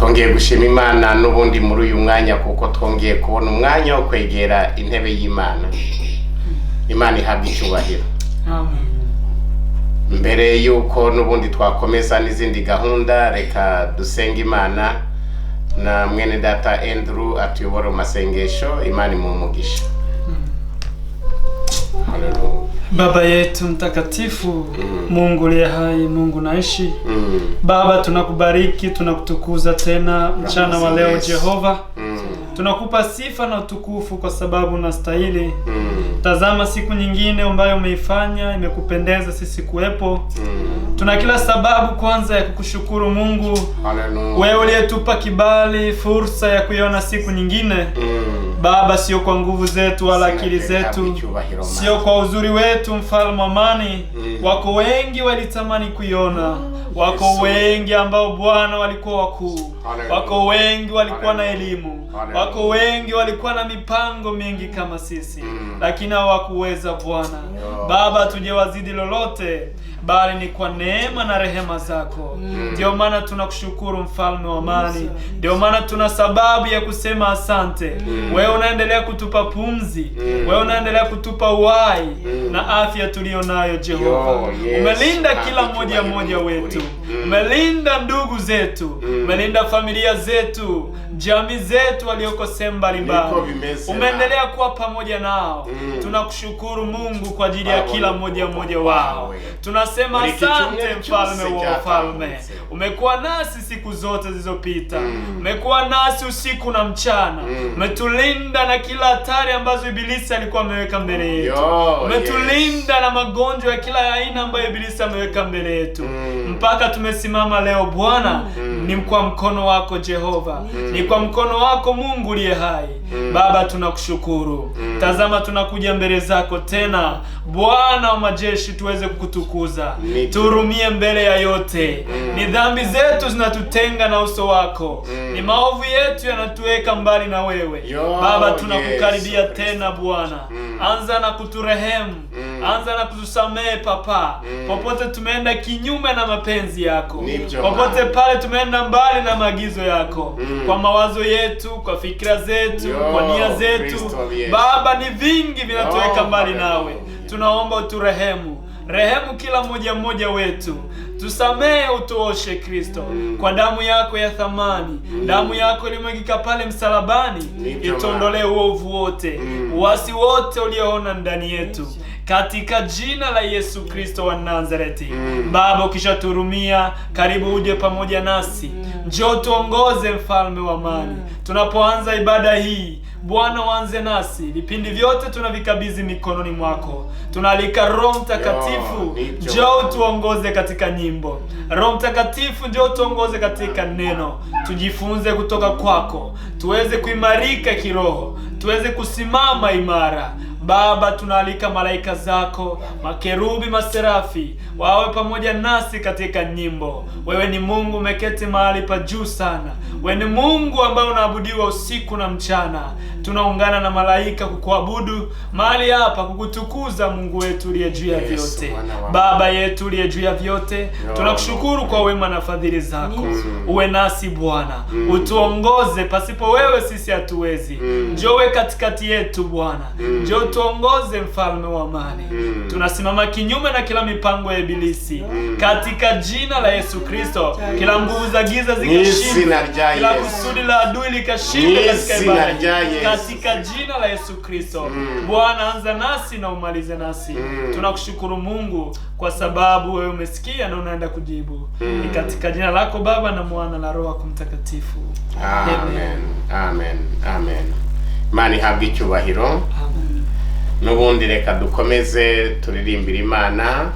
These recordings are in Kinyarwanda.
twongeye gushima Imana n'ubundi muri uyu mwanya kuko twongeye kubona umwanya wo kwegera intebe y'Imana. Imana ihabwe icyubahiro. Amen. Mbere yuko n'ubundi twakomeza n'izindi gahunda, reka dusenga Imana na mwene data Andrew atuyobora mu masengesho. Imana imumugisha. Haleluya. Baba yetu mtakatifu, Mungu aliye hai, Mungu naishi. Baba, tunakubariki, tunakutukuza tena mchana wa leo Jehova. Tunakupa sifa na utukufu kwa sababu unastahili. Tazama siku nyingine ambayo umeifanya, imekupendeza sisi kuwepo. Tuna kila sababu kwanza ya kukushukuru Mungu. Haleluya. Wewe uliyetupa kibali, fursa ya kuiona siku nyingine. Baba, sio kwa nguvu zetu wala akili zetu, sio kwa uzuri wetu, mfalme amani. Wako wengi walitamani kuiona, wako wengi ambao Bwana walikuwa wakuu, wako wengi walikuwa na elimu, wako wengi walikuwa na mipango mingi kama sisi, lakini hawakuweza Bwana. Baba, tujewazidi lolote, bali ni kwa neema na rehema zako. Ndio maana tunakushukuru mfalme wa amani. Ndio maana tuna sababu ya kusema asante. Wewe unaendelea kutupa pumzi, wewe unaendelea kutupa uhai na afya tulio nayo Jehova. Umelinda kila mmoja wetu. Umelinda ndugu zetu, umelinda familia zetu, jamii zetu walioko sehemu mbalimbali. Umeendelea kuwa pamoja nao. Tunakushukuru Mungu kwa ajili ya kila mmoja wao. Tunasema asante mfalme wa wafalme. Umekuwa nasi siku zote zilizopita. Umekuwa nasi usiku na mchana. Umetulinda na kila hatari ambazo ibilisi alikuwa ameweka mbele yetu. Umetulinda na magonjwa ya kila aina ambayo ibilisi ameweka mbele yetu. Mpaka tumesimama leo Bwana, ni kwa mkono wako Jehova. Ni kwa mkono wako Mungu uliye hai. Baba, tunakushukuru. Tazama tunakuja mbele zako tena Bwana wa majeshi, tuweze kukutukuza. Tuhurumie mbele ya yote. Ni dhambi zetu zinatutenga na uso wako. Ni maovu yetu yanatuweka mbali na wewe. Baba, tunakukaribia tena Bwana. Anza na kuturehemu. Anza na kutusamehe Papa. Popote tumeenda kinyume na mapenzi yako, popote pale tumeenda mbali na maagizo yako, kwa mawazo yetu, kwa fikra zetu, kwa nia zetu, Baba, ni vingi vinatuweka mbali nawe. Tunaomba uturehemu. Rehemu kila mmoja wetu. Tusamehe, utuoshe Kristo kwa damu yako ya thamani. Damu yako ilimwagika pale msalabani, ituondolee uovu wote, uasi wote ulioona ndani yetu, katika jina la Yesu Kristo wa Nazareti. Baba, ukishaturumia, karibu uje pamoja nasi. Njoo tuongoze mfalme wa amani. Tunapoanza ibada hii Bwana, uanze nasi. Vipindi vyote tunavikabidhi mikononi mwako. Tunaalika Roho Mtakatifu, njoo tuongoze katika nyimbo. Roho Mtakatifu, njoo tuongoze katika neno. Tujifunze kutoka kwako, tuweze kuimarika kiroho, tuweze kusimama imara. Baba, tunaalika malaika zako, makerubi, maserafi, wawe pamoja nasi katika nyimbo. Wewe ni Mungu umeketi mahali pa juu sana. Wewe ni Mungu ambaye unaabudiwa usiku na mchana. Tunaungana na malaika kukuabudu mahali hapa, kukutukuza Mungu wetu uliye juu ya vyote. Baba yetu uliye juu ya vyote, tunakushukuru kwa wema na fadhili zako. Uwe nasi Bwana, utuongoze. Pasipo wewe sisi hatuwezi. Njoo katikati yetu Bwana. Njoo tuongoze mfalme wa amani. Tunasimama kinyume na kila mipango ya ibilisi katika jina la Yesu Kristo. Kila nguvu za giza zikashindwe, kila kusudi la adui likashindwe katika ibada, katika jina la Yesu Kristo. Bwana, anza nasi na umalize nasi. Tunakushukuru Mungu kwa sababu wewe umesikia na unaenda kujibu. Ni katika jina lako Baba na Mwana na Roho Mtakatifu. Amen. Imana ihabwe icyubahiro. Nubundi reka dukomeze turirimbira Imana.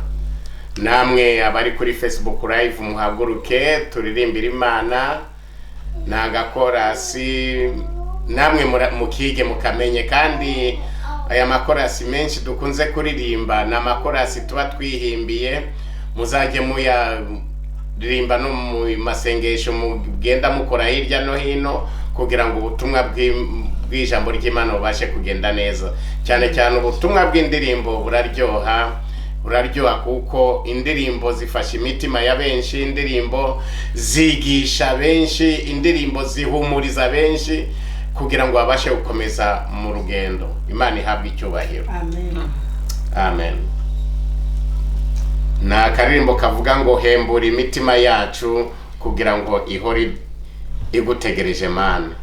Namwe abari kuri Facebook live muhaguruke turirimbira Imana. Nagakorasi namwe mukige mukamenye, kandi aya makorasi menshi dukunze kuririmba na makorasi tuba twihimbiye. Muzajye muyarimba no mu masengesho mugenda mukora hirya no hino, kugira ngo ubutumwa bw'ijambo ry'Imana bubashe kugenda neza. Cyane cyane ubutumwa bw'indirimbo buraryoha, uraryoha kuko indirimbo zifasha imitima ya benshi, indirimbo zigisha benshi, indirimbo zihumuriza benshi kugira ngo babashe gukomeza mu rugendo. Imana ihabwe icyubahiro. Amen. Amen. Na akaririmbo kavuga ngo hembura imitima yacu kugira ngo ihore igutegereje Mana.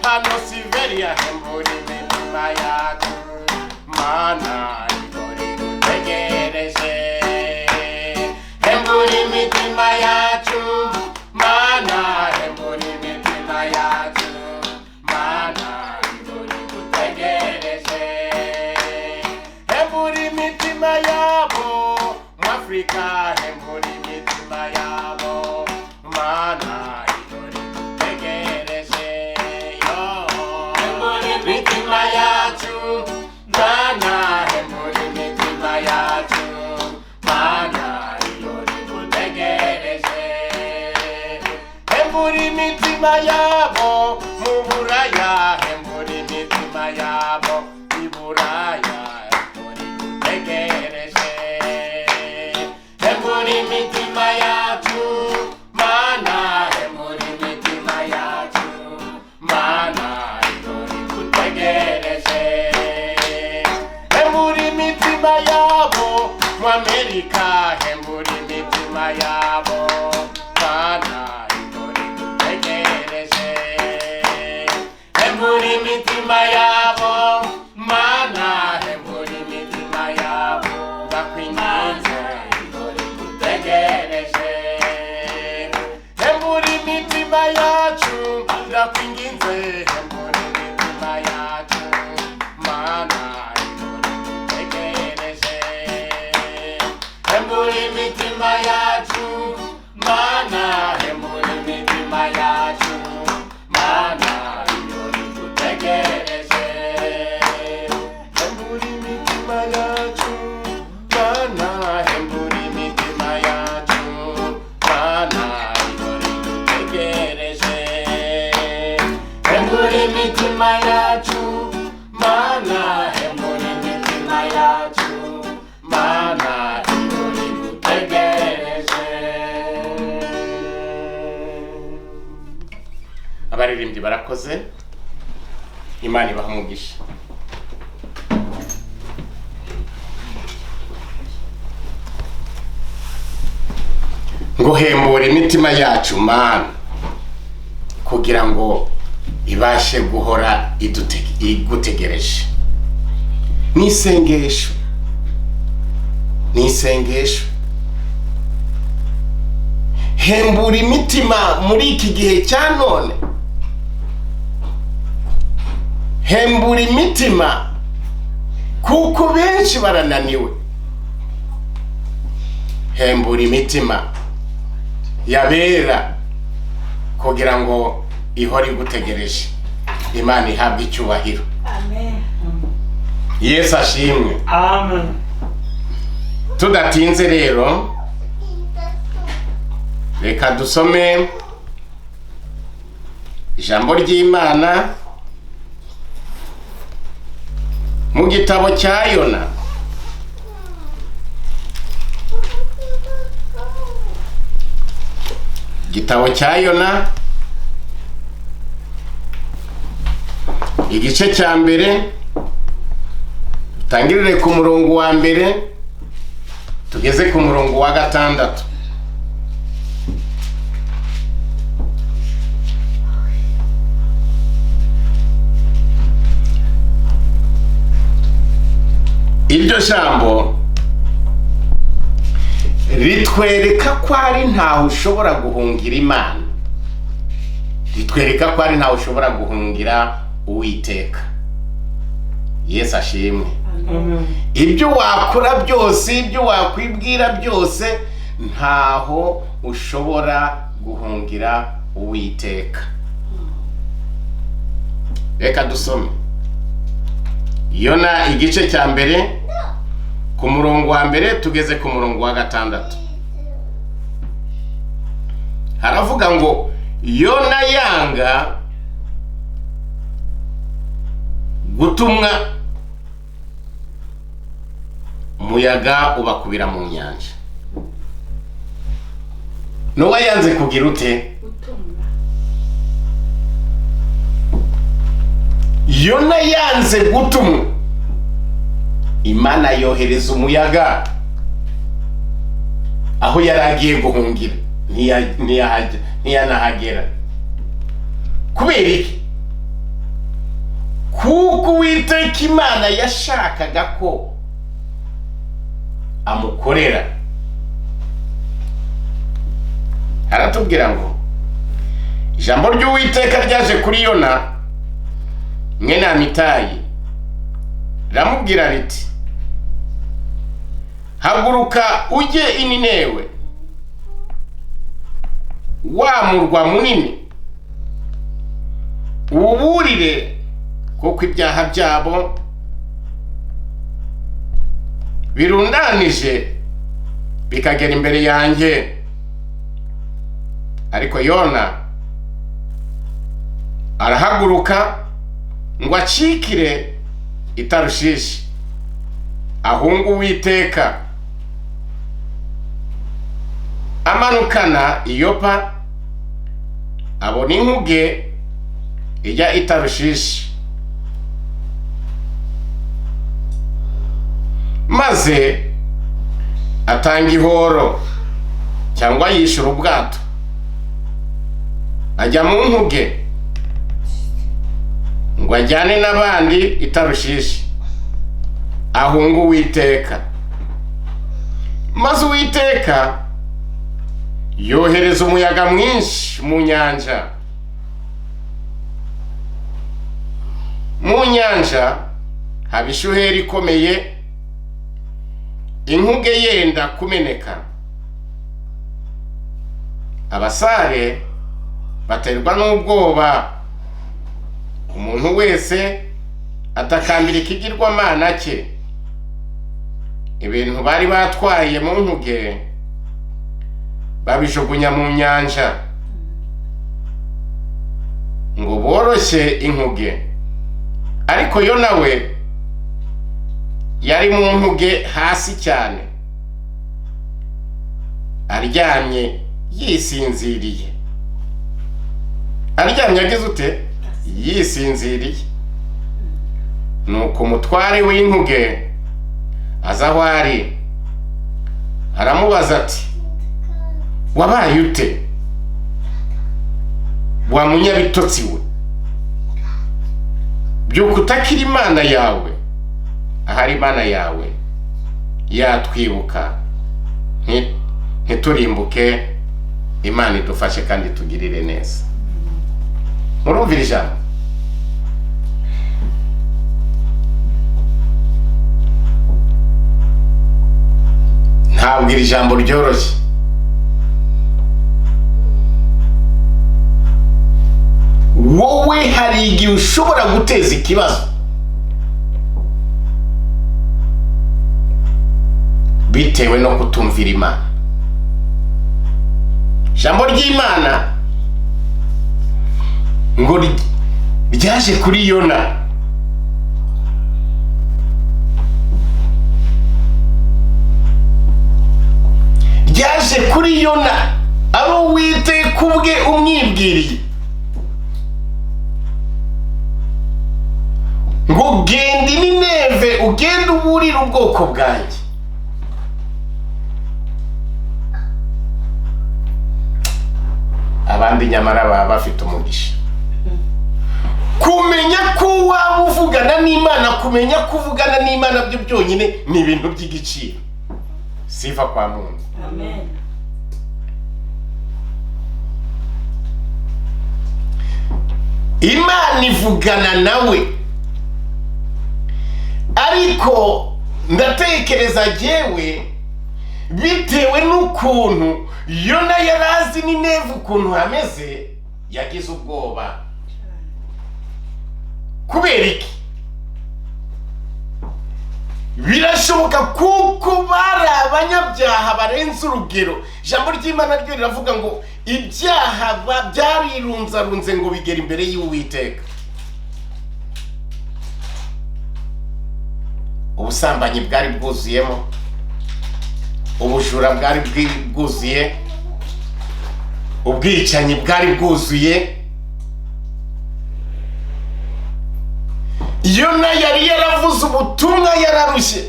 Hano Siberia hemburi mitima yacu mana ihora igutegereje. Hembura imitima yacu mana, hembura imitima yacu mana ihora igutegereje. Hembura imitima yabo mu Afrika, hembura imitima yabo mana ihora igutegereje. Hembura imitima yacu mana, hembura imitima yacu mana ihora igutegereje. Hembura imitima yabo mu Buraya, hembura imitima yabo i Buraya ihora igutegereje. Hembura imitima yacu mana, hembura imitima yacu mana ihora igutegereje. Hembura imitima yabo mu Amerika, hembura imitima yabo mana ihora igutegereje. Hembura imitima yabo mana, hembura imitima yabo ndakwinginze ihora igutegereje. Hembura imitima yacu ndakwinginze, hembura imitima yacu mana ihora igutegereje. Hembura imitima yacu mana, hembura imitima yacu mana ihora igutegereje. Hembura imitima yacu mana, hembura imitima yacu mana ihora igutegereje. Hembura imitima yacu mana, hembura imitima yacu mana ihora igutegereje. Abaririmbyi barakoze, Imana ibaha umugisha. Ngo hembura imitima yacu mana, kugira ngo ibashe guhora igutegereje. Ni isengesho, ni isengesho. Hembura imitima muri iki gihe cya none. Hembura imitima kuko benshi barananiwe. Hembura imitima yabera kugira ngo ihora igutegereje. Imana ihabwe icyubahiro. Amen. Yesu ashimwe. Amen. Tudatinze rero, reka dusome ijambo ry'Imana mu gitabo cya Yona. Igitabo cya Yona, igice cya mbere, tangirire ku murongo wa mbere tugeze ku murongo wa 6. Iryo jambo ritwereka ko ari ntaho ushobora guhungira Imana. Ritwereka ko ari ntaho ushobora guhungira Uwiteka. Yesu ashimwe. Amen. Ibyo wakora byose, ibyo wakwibwira byose, ntaho ushobora guhungira Uwiteka. Reka dusome Yona igice cya mbere ku murongo wa mbere tugeze ku murongo wa 6. Haravuga ngo Yona yanga gutumwa, umuyaga ubakubira mu nyanja. Nowa yanze kugira ute? Yona yanze gutumwa, Imana yohereza umuyaga aho yaragiye guhungira, ntiyanahagera. Kubera iki? kuko Uwiteka Imana yashakaga ko amukorera. Aratubwira ngo ijambo ry'Uwiteka ryaje kuri Yona mwene Amitayi, ramubwira riti, haguruka ujye i Ninewe, wa murwa munini, uwuburire kuko ibyaha byabo birundanije bikagera imbere yanjye. Ariko Yona arahaguruka ngo acikire i Tarushishi, ahunga Uwiteka, amanukana i Yopa, abona inkuge ijya i Tarushishi, maze atanga ihoro cyangwa yishura ubwato, ajya mu nkuge ngo ajyane n'abandi i Tarushishi, ahunga Uwiteka. Maze Uwiteka yohereza umuyaga mwinshi mu nyanja. Mu nyanja haba ishuheri ikomeye, inkuge yenda kumeneka. Abasare baterwa n'ubwoba, umuntu wese atakambira ikigirwamana cye. Ibintu bari batwaye mu nkuge babijugunya mu nyanja ngo boroshye inkuge. Ariko Yona we yari mu nkuge hasi cyane, aryamye yisinziriye. Aryamye agize ute? Yisinziriye. Nuko umutware w'inkuge aza aho ari, aramubaza ati, wabaye ute wa munyabitotsi we? Byuka utakira Imana yawe, ahari Imana yawe yatwibuka ntiturimbuke. Imana idufashe kandi tugirire neza. Murumvira ijambo? Ntabwo iri jambo ryoroshye. Wowe hari igihe ushobora guteza ikibazo bitewe no kutumvira Imana. Ijambo ry'Imana ngo ryaje kuri Yona. Ryaje kuri Yona ari Uwiteka ubwe umwibwiriye ngo genda i Nineve ugende uburire ubwoko bwanjye. Abandi nyamara baba bafite umugisha. Kumenya ko waba uvugana n'Imana, kumenya kuvugana n'Imana byo byonyine ni ibintu by'igiciro. Sifa kwa Mungu. Amen. Imana ivugana nawe, ariko ndatekereza jewe bitewe n'ukuntu Yona yarazi Nineve ukuntu hameze, yagize ubwoba. Kubera iki? Birashoboka kuko bari abanyabyaha barenze urugero. Ijambo ry'Imana ryo riravuga ngo ibyaha byarirunzarunze ngo bigera imbere y'Uwiteka. Ubusambanyi bwari bwuzuyemo, ubujura bwari bwuzuye, ubwicanyi bwari bwuzuye. Yona yari yaravuze ubutumwa yararushye,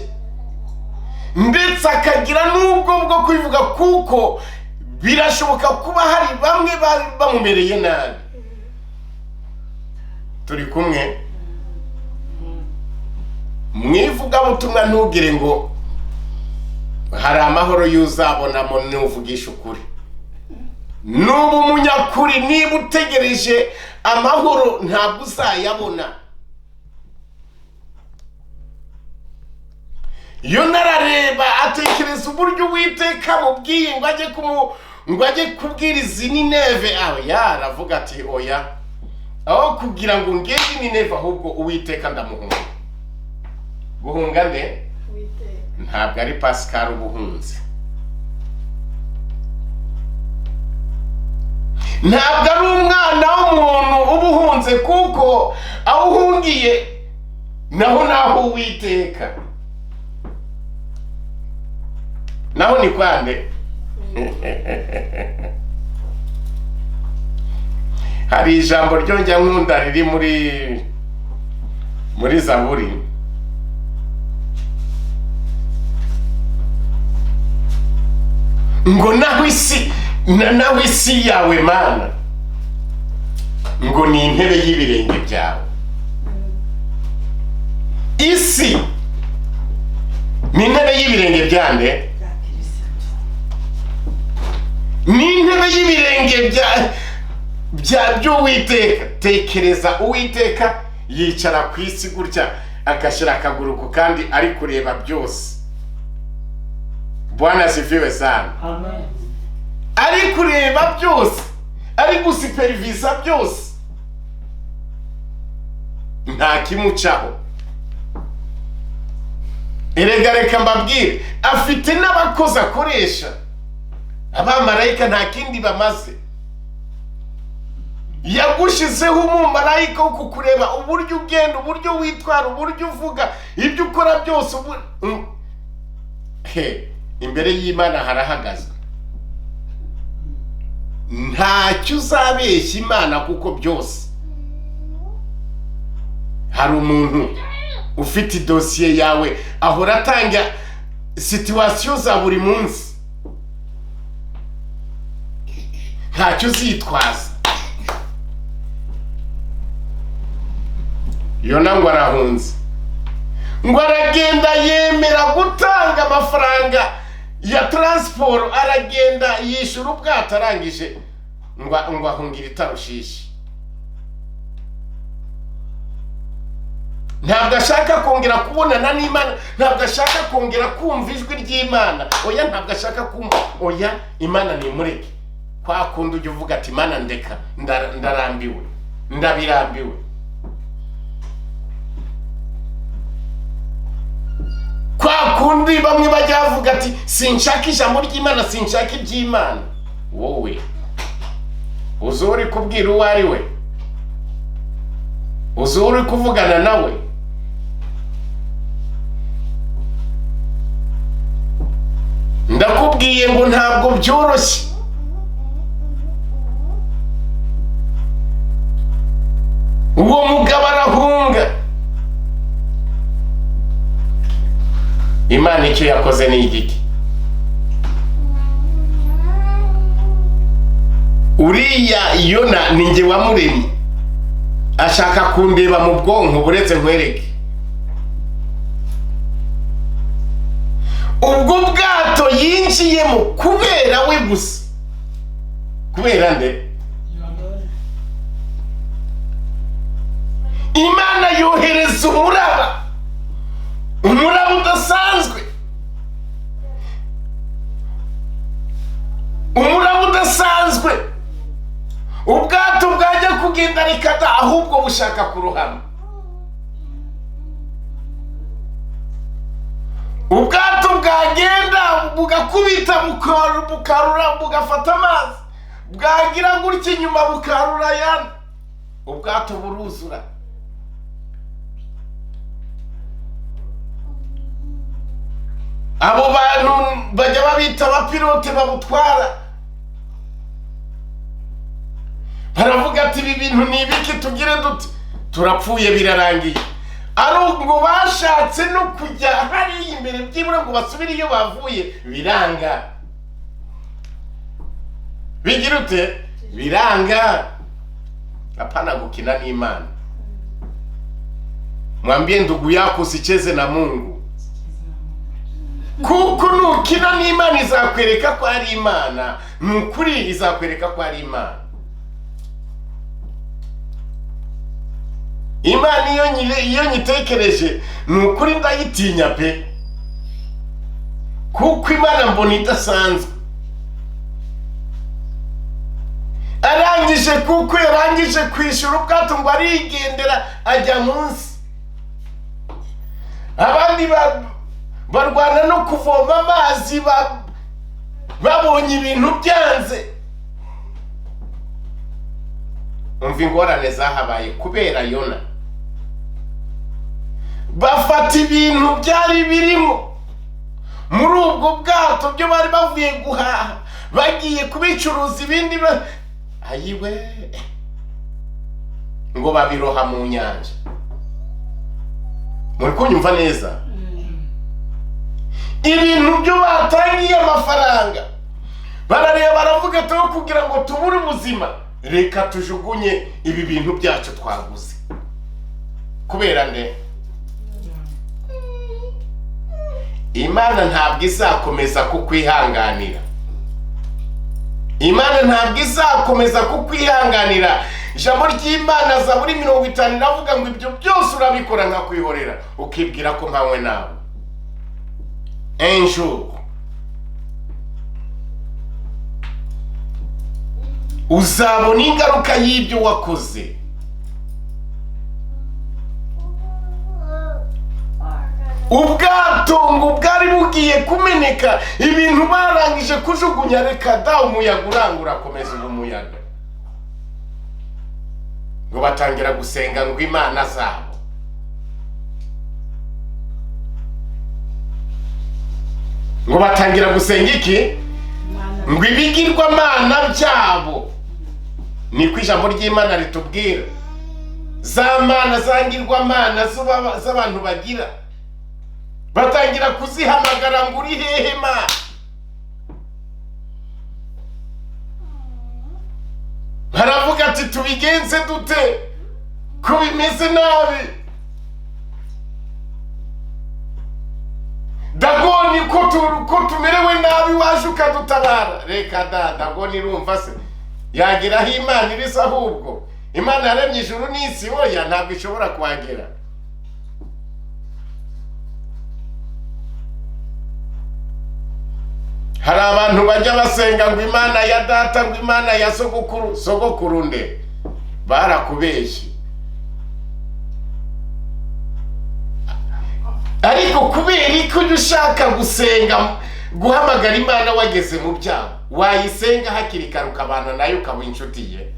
ndetse akagira n'ubwo bwo kwivuga kuko birashoboka kuba hari bamwe bari bamumereye nabi. Turi kumwe? mwivugabutumwa ntugire ngo hari amahoro yuzabonamo nuvugisha ukuri. Nubu umunyakuri niba utegereje amahoro ntabwo uzayabona. Yonarareba atekereza uburyo Uwiteka mubwiye ngo ajye kubwiriza Nineve. Aho yaravuga ati oya, aho kugira ngo ngeze Nineve ahubwo Uwiteka ndamuhunga. Guhunga nde? Ntabwo ari Pascal ubuhunzi, ntabwo ari umwana w'umuntu ubuhunze, kuko aho uhungiye naho Uwiteka. Naho ni kwande. Hari ijambo ryongera nkunda riri muri Zaburi, ngo naho isi yawe Mana ngo ni intebe y'ibirenge byawe. Isi ni intebe y'ibirenge byande, ni intebe y'ibirenge by'Uwiteka. Tekereza Uwiteka yicara ku isi gutya agashyira akaguru ku kandi ari kureba byose. Bwana asifiwe sana. Amen. Ari kureba byose, ari gusupervisa byose, nta kimucaho. Erega reka mbabwire, afite n'abakozi akoresha. Abamarayika nta kindi bamaze. Yagushizeho umumarayika wo kukureba uburyo ugenda, uburyo witwara, uburyo uvuga, ibyo ukora byose. Imbere y'Imana harahagazwe. Ntacyo uzabeshya Imana kuko byose. Hari umuntu ufite dosiye yawe ahora atanga situation za buri munsi, ntacyo uzitwaza. Yona ngo arahunze, ngo aragenda yemera gutanga amafaranga ya transport, aragenda yishura ubwato, arangije ngo ahungira i Tarushishi. Ntabwo ashaka kongera kubonana n'Imana, ntabwo ashaka kongera kumva ijwi ry'Imana. Oya, ntabwo ashaka kumva. Oya, Imana nimureke. Kwa kundi ujya uvuga ati Imana ndeka, ndarambiwe, ndabirambiwe. Kwa kundi bamwe bajya bavuga ati sinshaka ijambo ry'Imana, sinshaka iby'Imana. Wowe uzuri kubwira uwo ari we, uzuri kuvugana nawe. Ndakubwiye ngo ntabwo byoroshye. Uwo mugabo arahunga. Imana icyo yakoze ni igiki? Uriya Yona ninjye wamuremye, ashaka kundeba mu bwonko buretse nkwereke. Ubwo bwato yinjiyemo kubera we gusa. Kubera nde? Imana yohereza umuraba udasanzwe, umuraba udasanzwe. Ubwato bwajya kugenda rikada, ahubwo bushaka kurohama. Ubwato bwagenda bugakubita bukarura, bugafata amazi, bwagira gutya inyuma bukarura yana, ubwato buruzura. Abo bantu bajya babita abapilote babutwara, baravuga ati ibi bintu ni ibiki, tugire dute? Turapfuye, birarangiye. Ari ngo bashatse no kujya hariya imbere byibura ngo basubire iyo bavuye, biranga. Bigira ute? Biranga. Apana gukina n'Imana. mwambie ndugu yako usicheze na Mungu, kuko nukina n'Imana izakwereka ko ari Imana, nukuri izakwereka ko ari Imana. Imana iyo nyitekereje nukuri ndayitinya pe, kuko Imana mbona idasanzwe. Arangije kuko yarangije kwishura ubwato ngo arigendera ajya munsi. Abandi barwana no kuvoma amazi babonye ibintu byanze. Umva ingorane zahabaye kubera Yona. Bafata ibintu byari birimo muri ubwo bwato byo bari bavuye guhaha, bagiye kubicuruza ibindi ayiwe ngo babiroha mu nyanja. Muri kunyumva neza? Ibintu byo batangiye amafaranga barareba baravuga tuho kugira ngo tubure ubuzima, reka tujugunye ibi bintu byacu twaguze. Kubera nde? Imana ntabwo izakomeza kukwihanganira. Imana ntabwo izakomeza kukwihanganira. Ijambo ry'Imana Zaburi 50 iravuga ngo ibyo byose urabikora nka kwihorera, ukibwira ko mpawe nawe. Un jour uzabona ingaruka y'ibyo wakoze. Ubwato ngo bwari bugiye kumeneka, ibintu barangije kujugunya, reka da umuyaga urangura komeza umuyaga. Ngo batangira gusenga ngo Imana zabo. Ngo batangira gusenga iki? Ngo ibigirwamana byabo. Niko ijambo ry'Imana ritubwira. Za mana zangirwamana z'abantu bagira, batangira kuzihamagara ngo uri hehe ma? Haravuga ati tubigenze dute ko bimeze nabi? Dagoni ko tumerewe nabi waje ukadutabara. Reka Dagoni irumva se yageraho Imana irisa? Ahubwo Imana yaremye ijuru n'isi, oya ntabwo ishobora kuhagera. Hari abantu bajya basenga ngo Imana ya data, ngo Imana ya sogokuru nde? Barakubeshye. Ariko kubera ko ushaka gusenga guhamagara Imana wageze mu byago, wayisenga hakiri kare ukabana nayo ukaba inshuti ye.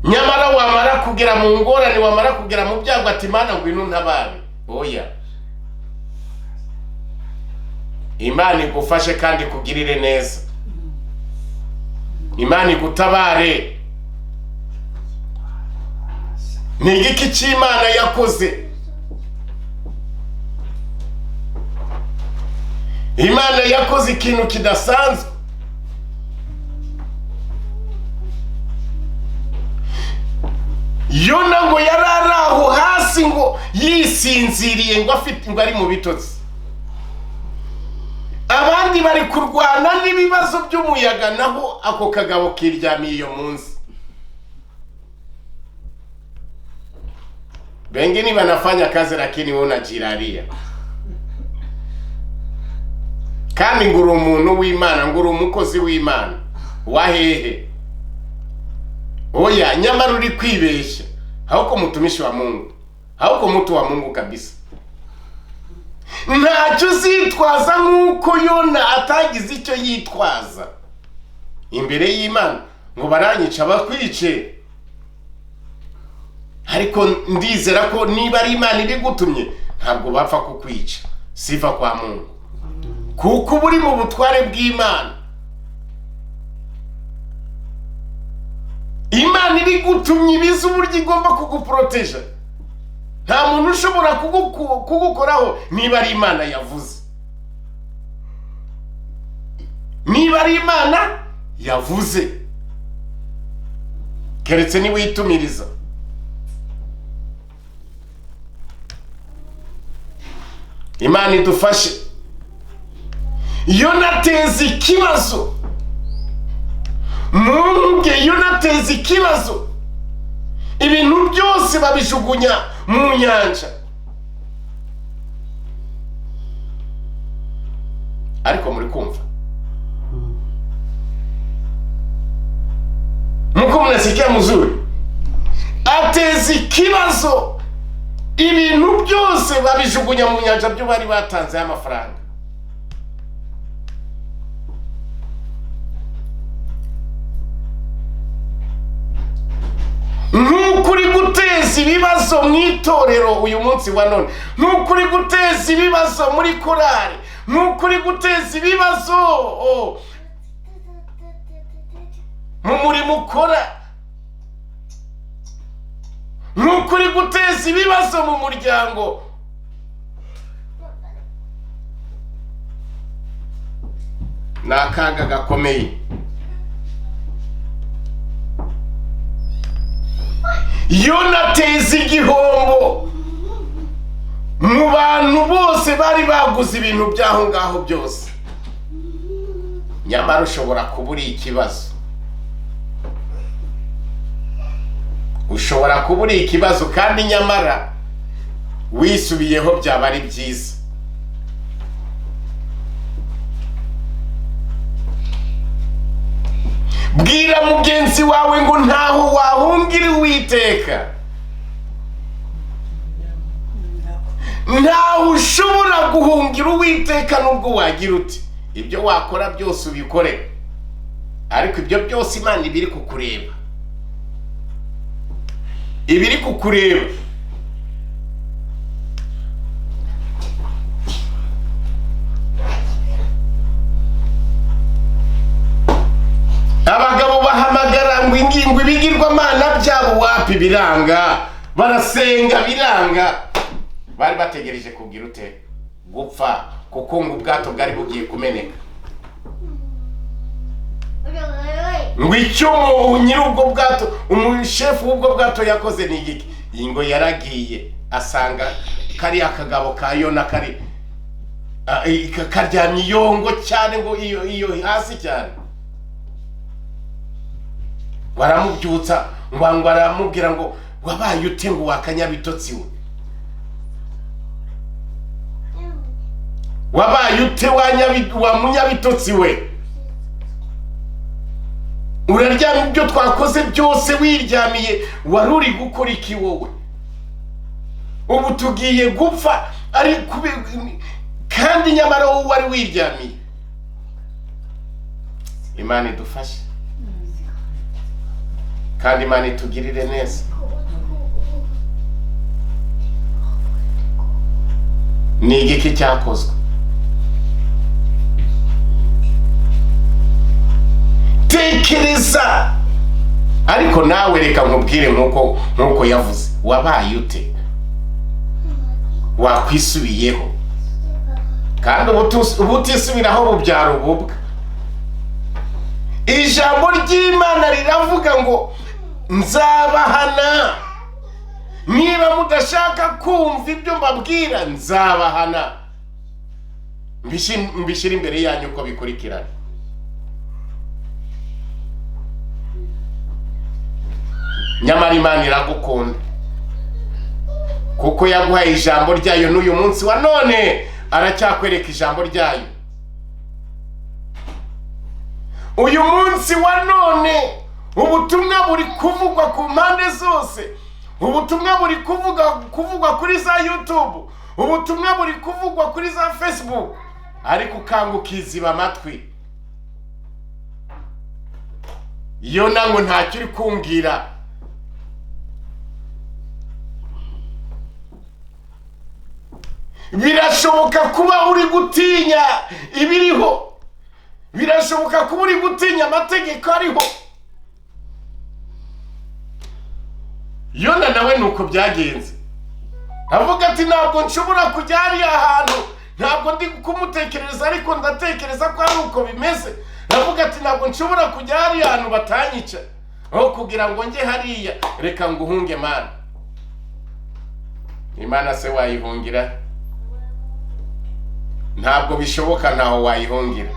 Nyamara wamara kugera mu ngorane, wamara kugera mu byago ati Imana ngwino ntabare. Oya, Imana igufashe kandi kugirire neza. Imana igutabare. Ni igiki cy'Imana yakoze? Imana yakoze ikintu kidasanzwe. Yona ngo yararaho hasi ngo yisinziriye ngo afite ngo ari mu bitotsi. Abandi bari kurwana n'ibibazo by'umuyaga, naho ako kagabo kiryamiye iyo munsi. Bengine wanafanya kazi lakini unajiraria. Kandi nguru umuntu w'Imana, nguru umukozi w'Imana. Wahehe. Oya, nyamara uri kwibesha. Hauko mtumishi wa Mungu. Hauko mtu wa Mungu kabisa. Ntacyo uzitwaza nk'uko Yona atagize icyo yitwaza imbere y'Imana ngo baranyica bakwice. Ariko ndizera ko niba ari Imana ibigutumye ntabwo bapfa kukwica. Sifa kwa Mungu, kuko buri mu butware bw'Imana. Imana ibigutumye ibiza uburyo igomba kuguproteja. Nta muntu ushobora kugukoraho niba ari Imana yavuze. Niba ari Imana yavuze, keretse ni witumiriza. Imana idufashe. Yona ateza ikibazo munge, Yona ateza ikibazo, ibintu byose babijugunya mu nyanja. Ariko muri kumva, muko mnasikia mzuri, ateza ikibazo, ibintu byose babijugunya mu nyanja byo bari batanze amafaranga. Nukuri guteza ibibazo mu itorero uyu munsi wa none, nukuri guteza ibibazo muri korari, nukuri guteza ibibazo mu murimo ukora, nukuri guteza ibibazo mu muryango. Ni akaga gakomeye. Yona ateza igihombo mu bantu bose bari baguze ibintu byaho ngaho byose. Nyamara ushobora kubura ikibazo, ushobora kubura ikibazo kandi nyamara wisubiyeho byaba ari byiza. Bwira mugenzi wawe ngo ntaho wahungira Uwiteka, ntaho ushobora guhungira Uwiteka nubwo wagira uti ibyo wakora byose ubikore, ariko ibyo byose Imana ibiri kukureba, ibiri kukureba. Abagabo bahamagara ngo ingingo ibigirwamana byabo wapi biranga, barasenga biranga. Bari bategereje kugira ute? Gupfa, kuko ngo ubwato bwari bugiye kumeneka. Ngo icyo nyir'ubwo bwato, umushefu w'ubwo bwato yakoze ni iki? Ngo yaragiye asanga kari akagabo ka Yona kari karyamye iyongo cyane, ngo iyo hasi cyane. Baramubyutsa ngo aramubwira ngo wabaye ute ngo wakanyabitotsi we, wabaye ute wa munyabitotsi we, uraryamye ibyo twakoze byose wiryamiye, wari uri gukora iki wowe? Ubu tugiye gupfa ari kandi nyamara wowe wari wiryamiye. Imana idufashe kandi Imana itugirire neza. Ni igiki cyakozwe? Tekereza. Ariko nawe reka nkubwire nkuko yavuze, wabaye ute? Wakwisubiyeho, kandi ubutisubiraho bubyara ububwa. Ijambo ry'Imana riravuga ngo nzabahana, niba mudashaka kumva ibyo mbabwira nzabahana, mbishyira imbere yanyu uko bikurikirana. Nyamara Imana iragukunda, kuko yaguhaye ijambo ryayo, n'uyu munsi wa none aracyakwereka ijambo ryayo. Uyu munsi wa none ubutumwa buri kuvugwa ku mpande zose, ubutumwa buri kuvugwa kuri za YouTube, ubutumwa buri kuvugwa kuri za Facebook, ariko ukanguka iziba amatwi. Yona ngo ntacyo uri kumbwira. Birashoboka kuba uri gutinya ibiriho, birashoboka kuba uri gutinya amategeko ariho. Yona nawe nuko byagenze, avuga ati ntabwo nshobora kujya hariya ahantu, ntabwo ndi kumutekereza ariko ndatekereza ko ari uko bimeze. Avuga ati ntabwo nshobora kujya hariya ahantu batanyica, aho kugira ngo njye hariya reka nguhunge Mana. Imana se wayihungira? ntabwo bishoboka, ntaho wayihungira,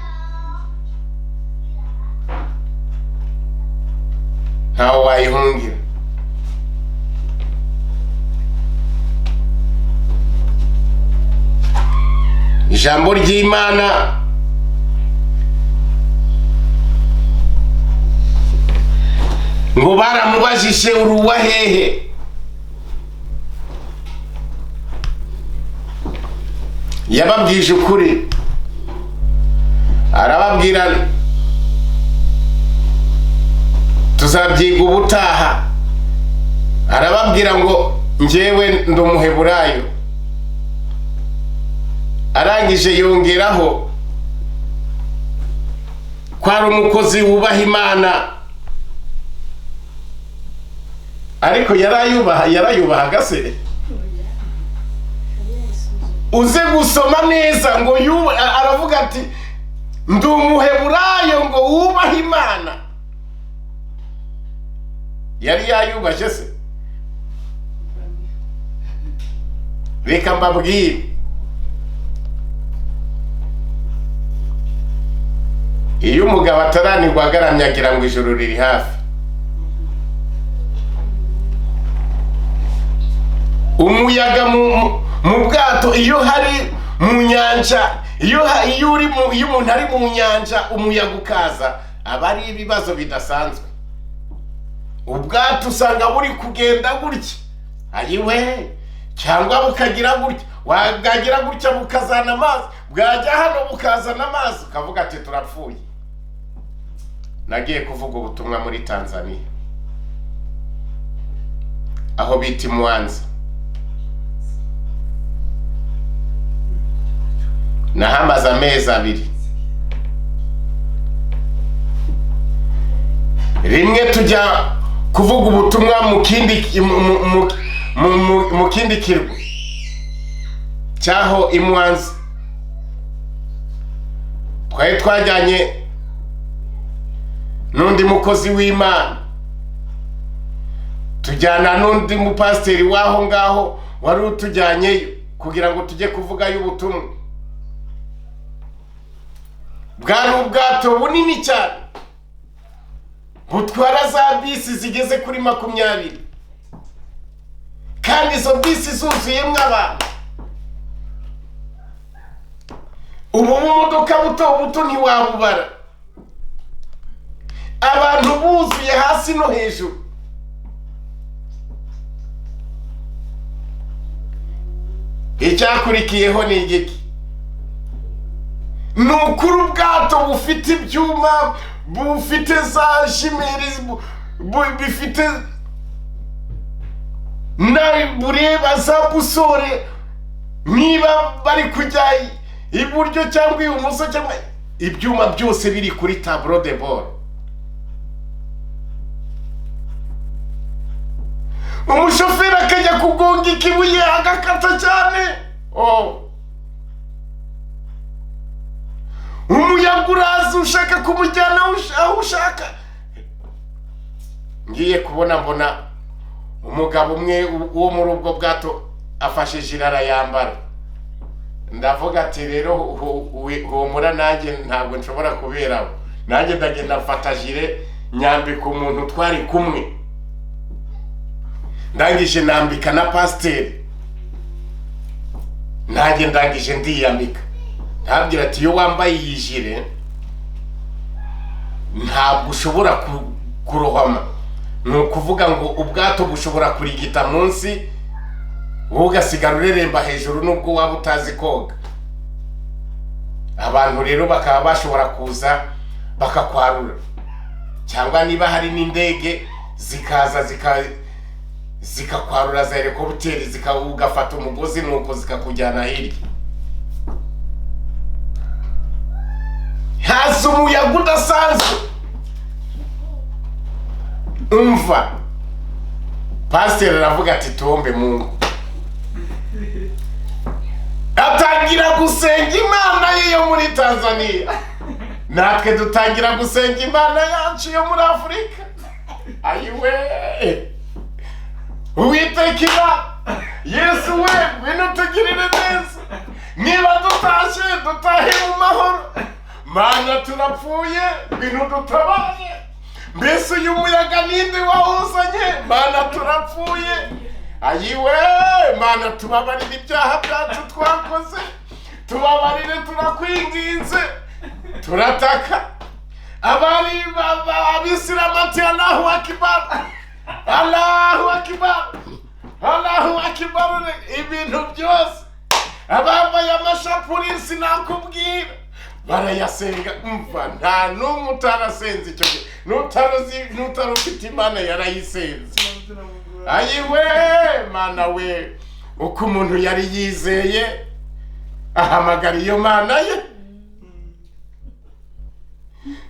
ntaho wayihungira. Ijambo ry'Imana ngo baramubajije uruwa hehe, yababwije ukuri, arababwira tuzabyiga ubutaha. Arababwira ngo njyewe ndi umuheburayo. Arangije yongeraho ko ari umukozi wubaha Imana, ariko yarayubahaga se? Uze gusoma neza ngo aravuga ati ndi umuheburayo ngo wubaha Imana. Yari yayubashye se? Reka mbabwire, iyo umugabo ataranirwa agaramye agira ngo ijuru riri hafi. Umuyaga mu bwato iyo hari mu nyanja, iyo umuntu ari mu nyanja umuyaga ukaza, aba ari ibibazo bidasanzwe. Ubwato usanga buri kugenda gutya, ayiwe, cyangwa bukagira gutya, wagagira gutya bukazana amazi, bwajya hano bukazana amazi, ukavuga ati turapfuye. Nagiye kuvuga ubutumwa muri Tanzania, aho bita Mwanza. Nahamaze amezi 2. Rimwe tujya kuvuga ubutumwa mu kindi kirwa cyaho Mwanza. Twajyanye n'undi mukozi w'Imana, tujyana n'undi mupasiteri waho ngaho wari utujyanyeyo kugira ngo tujye kuvugayo ubutumwa. Bwari ubwato bunini cyane butwara za bisi zigeze kuri 20, kandi izo bisi zuzuyemo abantu. Ubu bumodoka buto ntiwabubara, abantu buzuye hasi no hejuru. Icyakurikiyeho ni igiki? Nukuri ubwato bufite ibyuma, bufite za shimeri, bifite na bureba za busore, niba bari kujya iburyo cyangwa ibumoso cyangwa ibyuma byose biri kuri tableau de bord. Umushoferi akajya kugonga ikibuye agakata cyane. Umuyaga uraza ushaka kumujyana aho ushaka. Ngiye mbona umugabo umwe wo muri ubwo bwato afashe jirara yambara. Ndavuga ati rero humura, nanjye ntabwo nshobora kuberaho. Nanjye ndagenda mfata jire nyambika umuntu twari kumwe. Ndangije nambika na pasiteri, nanjye ndangije ndiyambika. Ntabwira ati iyo wambaye iyi jire ntabwo ushobora kurohama. Ni ukuvuga ngo ubwato bushobora kurigita munsi, wowe ugasigara ureremba hejuru nubwo waba utazi koga. Abantu rero bakaba bashobora kuza bakakwarura, cyangwa niba hari n'indege zikaza zikakwarura za helikopteri, ugafata umugozi nuko zikakujyana hirya. Hasi umuyaga udasanzwe. Umva, pasiteri aravuga ati tuombe Mungu. Atangira gusenga Imana ye yo muri Tanzania, natwe dutangira gusenga Imana yacu yo muri Afurika. Ayiwe, Uwiteka Yesu we, ngwino tugirire neza. niba dutashye dutahe mu mahoro. Mana turapfuye, bintu dutabaye. Mbese uyu muyaga ninde wawuzanye? Mana turapfuye. Ayiwe, Mana tubabarire ibyaha byacu twakoze. Tubabarire, turakwinginze. Turataka. Abari abisiramu ati Allahu Akbar. Allahu Akbar. Allahu Akbar. Ibintu byose abambaye amashapuri sinakubwira barayasenga. Umva, nta n'umwe utarasenze icyo gihe. N'utarufite Imana yarayisenze. Ayiwe, Mana we, uko umuntu yari yizeye ahamagara iyo Mana ye.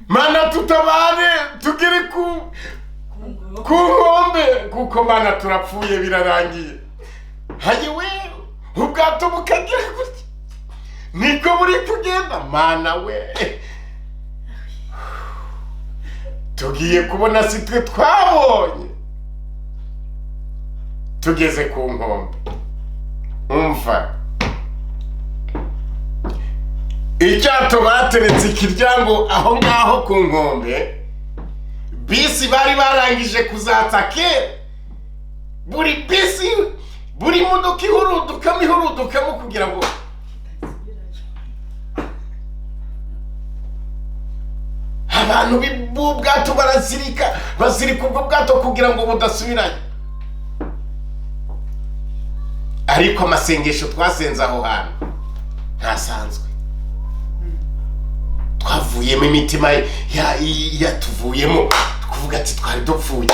Mana tutabare, tugere ku nkombe, kuko Mana turapfuye birarangiye. Ayiwe, ubwato bukagira gutya, niko buri kugenda. Mana we, tugiye kubona si twe twabonye. Tugeze ku nkombe. Umva, icyato bateretse ikiryango aho ngaho ku nkombe. Bisi bari barangije kuzatsa kera. Buri bisi, buri modoka ihurudukamo kugira ngo abantu b'ubwato bazirika ubwo bwato kugira ngo budasubiranye. Ariko amasengesho twasenze aho hantu ntasanzwe. Twavuyemo imitima yatuvuyemo, kuvuga ati twari dupfuye.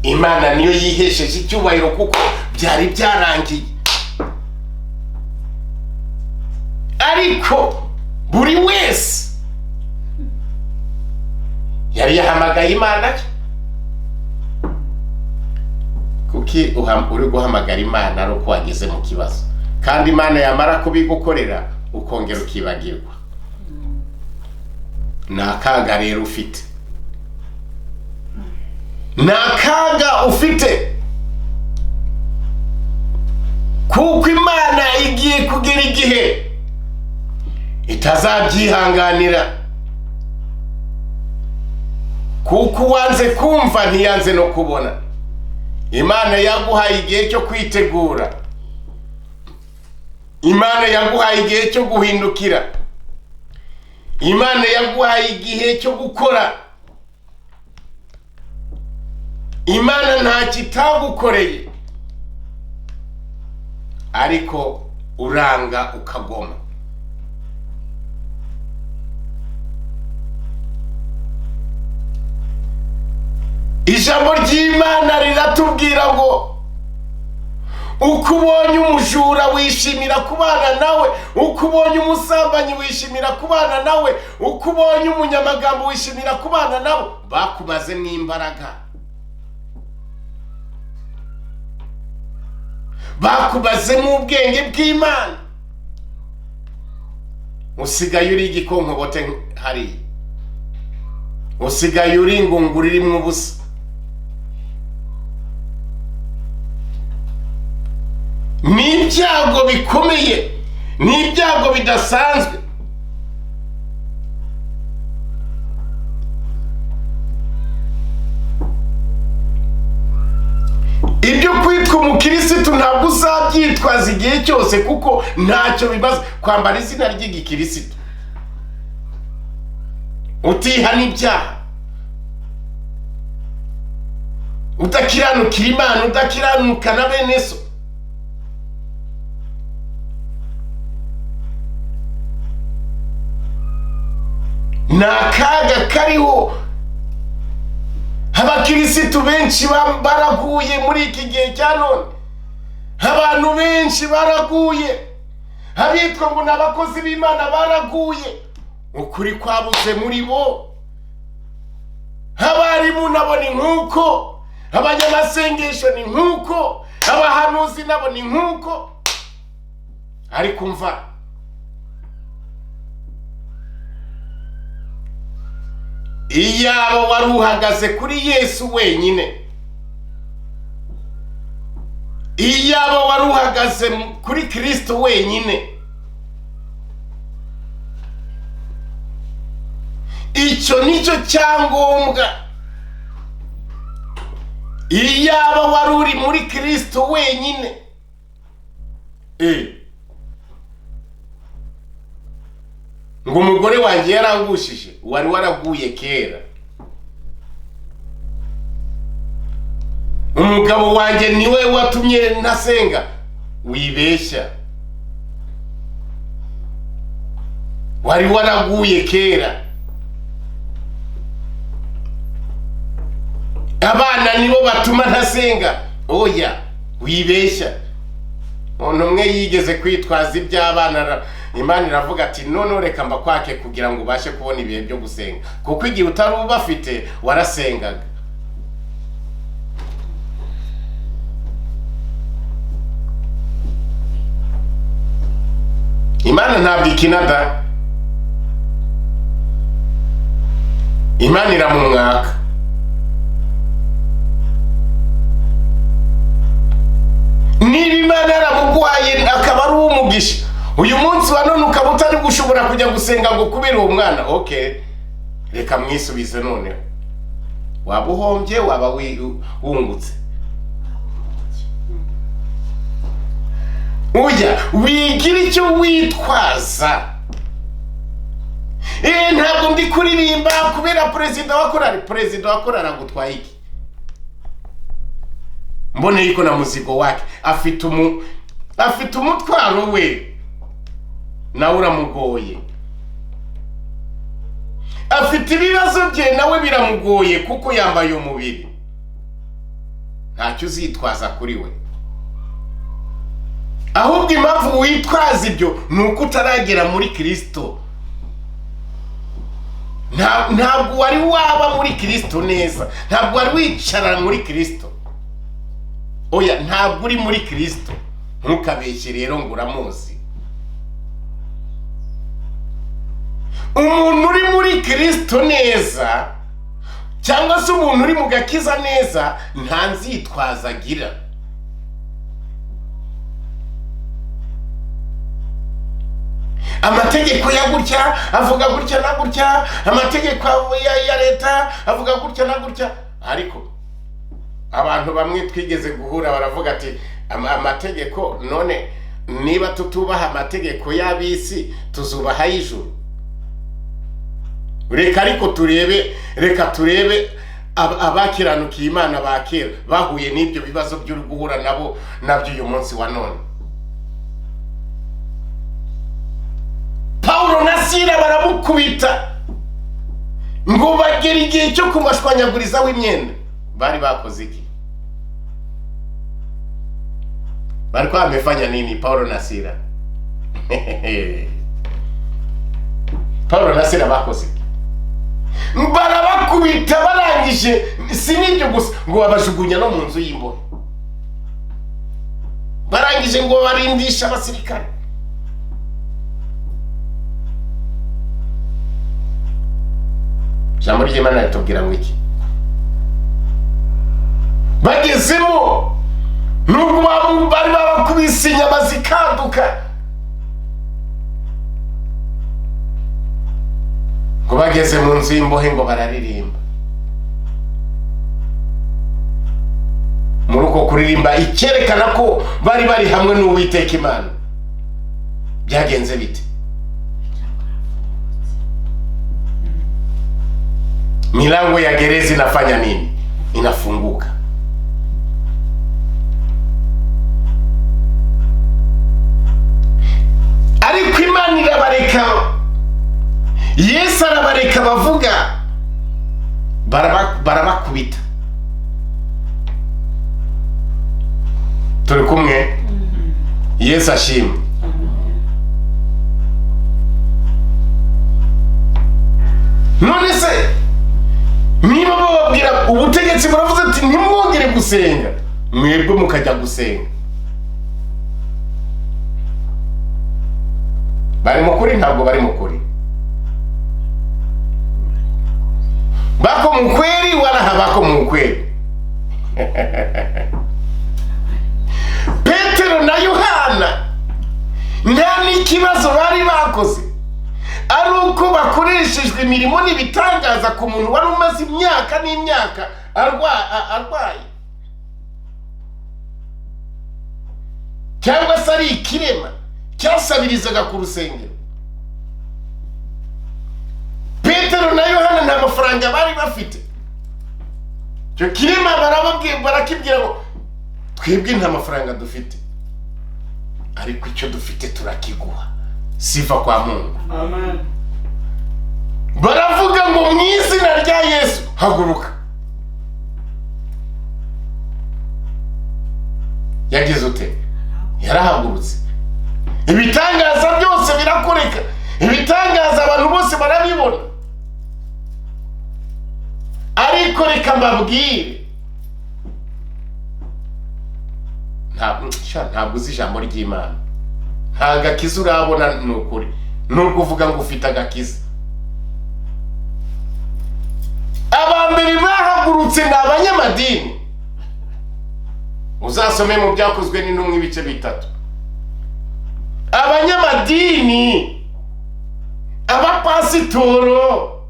Imana niyo yihesheje icyubahiro kuko byari byarangiye. Ariko buri wese yari yahamagaye Imana cye. Kuki uri guhamagara Imana ari uko wageze mu kibazo, kandi Imana yamara kubigukorera ukongera ukibagirwa. Nakaga rero ufite, nakaga ufite, kuko Imana igiye kugera igihe itazabyihanganira, kuko wanze kumva ntiyanze no kubona. Imana yaguhaye igihe cyo kwitegura. Imana yaguhaye igihe cyo guhindukira. Imana yaguhaye igihe cyo gukora. Imana nta kitagukoreye, ariko uranga ukagoma. Ijambo ry'Imana riratubwira ngo uko ubonye umujura wishimira kubana nawe, uko ubonye umusambanyi wishimira kubana nawe, uko ubonye umunyamagambo wishimira kubana nawe, bakumaze n'imbaraga, bakumaze mu ubwenge bw'Imana. Usigaye uri igikonkobote hariya, usigaye uri ingunguru irimo ubusa. Ni ibyago bikomeye, ni ibyago bidasanzwe. Ibyo kwitwa umukirisitu ntabwo uzabyitwaza igihe cyose, kuko ntacyo bibaza kwambara izina ry'igikirisitu utihana ibyaha, udakiranukira Imana, udakiranuka na bene so. Ni akaga kariho. Abakirisitu benshi baraguye muri iki gihe cya none. Abantu benshi baraguye. Abitwa ngo n'abakozi b'Imana baraguye. Ukuri kwabuze muri bo. Abarimu nabo ni nk'uko, abanyamasengesho ni nk'uko, abahanuzi nabo ni nk'uko. Ariko umva, iyaba wari uhagaze kuri Yesu wenyine, iyaba wari uhagaze kuri Kristo wenyine, icyo nicyo cyangombwa. Iyaba wari uri muri Kristo wenyine, ngo umugore wanjye yarangushije, wari waraguye kera. Umugabo wanjye niwe watumye ntasenga, wibeshya, wari waraguye kera. Abana nibo batuma ntasenga, oya, wibeshya. Umuntu umwe yigeze kwitwaza iby'abana, Imana iravuga ati none reka mbakwake kugira ngo ubashe kubona ibihe byo gusenga, kuko igihe utari ubafite warasengaga. Imana ntabwo ikinada, Imana iramumwaka. Niba Imana yaramuguhaye akaba ari umugisha, uyu munsi wa none ukaba utari gushobora kujya gusenga ngo kubera uwo mwana, okay, reka mwisubize noneho. Waba uhombye, waba wungutse. Ujya wigira icyo witwaza. Ntabwo ndi kuririmba kubera perezida wa korali. Perezida wa korali agutwaye iki? Mbone yuko na muzigo wake afite umutwaro we, nawe uramugoye. Afite ibibazo bye, nawe biramugoye kuko yambaye umubiri. Ntacyo uzitwaza kuri we, ahubwo impamvu witwaza ibyo nuko utaragera muri Kristo. Ntabwo wari waba muri Kristo neza, ntabwo wari wicara muri Kristo. Oya, ntabwo uri muri Kristo. Ntukabeshye rero ngo uramuzi. Umuntu uri muri Kristo neza, cyangwa se umuntu uri mu gakiza neza, nta nzitwaza agira. Amategeko ya gutya avuga gutya na gutya, amategeko ya leta avuga gutya na gutya. Ariko abantu bamwe twigeze guhura baravuga ati amategeko, none niba tutubaha amategeko y'abisi tuzubaha y'ijuru? Reka turebe abakiranukiye Imana ba kera bahuye n'ibyo bibazo byo guhura nabyo uyu munsi wa none. Paulo na Sila baramukubita ngo bagere igihe cyo kumashwanyaguriza w'imyenda. Bari bakoze iki? Bari kwa amefanya nini Paulo na Sila? Paulo na Sila bakoze iki? Barabakubita barangije, si n'ibyo gusa, ngo babajugunya no mu nzu y'imbohe. Barangije ngo barindisha abasirikare. Jambo ry'Imana ritubwira ngo iki? Bagezemo nubwo bari babakubise inyama zikanduka, ngo bageze mu nzu y'imbohe ngo bararirimba. Muri uko kuririmba icyerekana ko bari hamwe n'Uwiteka Imana. Byagenze bite? Milango ya gereza inafanya nini? Inafunguka. Ariko Imana irabareka, Yesu arabareka bavuga, barabakubita. Turi kumwe? Yesu ashimwe. None se niba bababwira ubutegetsi buravuze ati ntimwongere gusenga, mwebwe mukajya gusenga, bari mukuri? Ntabwo bari mukuri. Bako mkweli wala habako mkweli. Petero na Yohana nta n'ikibazo bari bakoze, ari uko bakoreshejwe imirimo n'ibitangaza ku muntu wari umaze imyaka n'imyaka arwaye, cyangwa se ari ikirema cyasabirizaga ku rusengero. Petero na Yohana nta mafaranga bari bafite. Cyo kirema barakibwira ngo twebwe nta mafaranga dufite, ariko icyo dufite turakiguha, sifa kwa Mungu. Amen. Baravuga ngo mu izina rya Yesu haguruka. Yagize ute? Yarahagurutse. Ibitangaza byose birakoreka, ibitangaza abantu bose barabibona. Ariko reka mbabwire, ntabwo uzi ijambo ry'Imana, nta gakiza urabona. Ni ukuri, nubwo uvuga ngo ufite agakiza. Abambere bahagurutse ni abanyamadini. Uzasome mu Byakozwe n'Intumwa ibice 3. Abanyamadini, abapasitoro,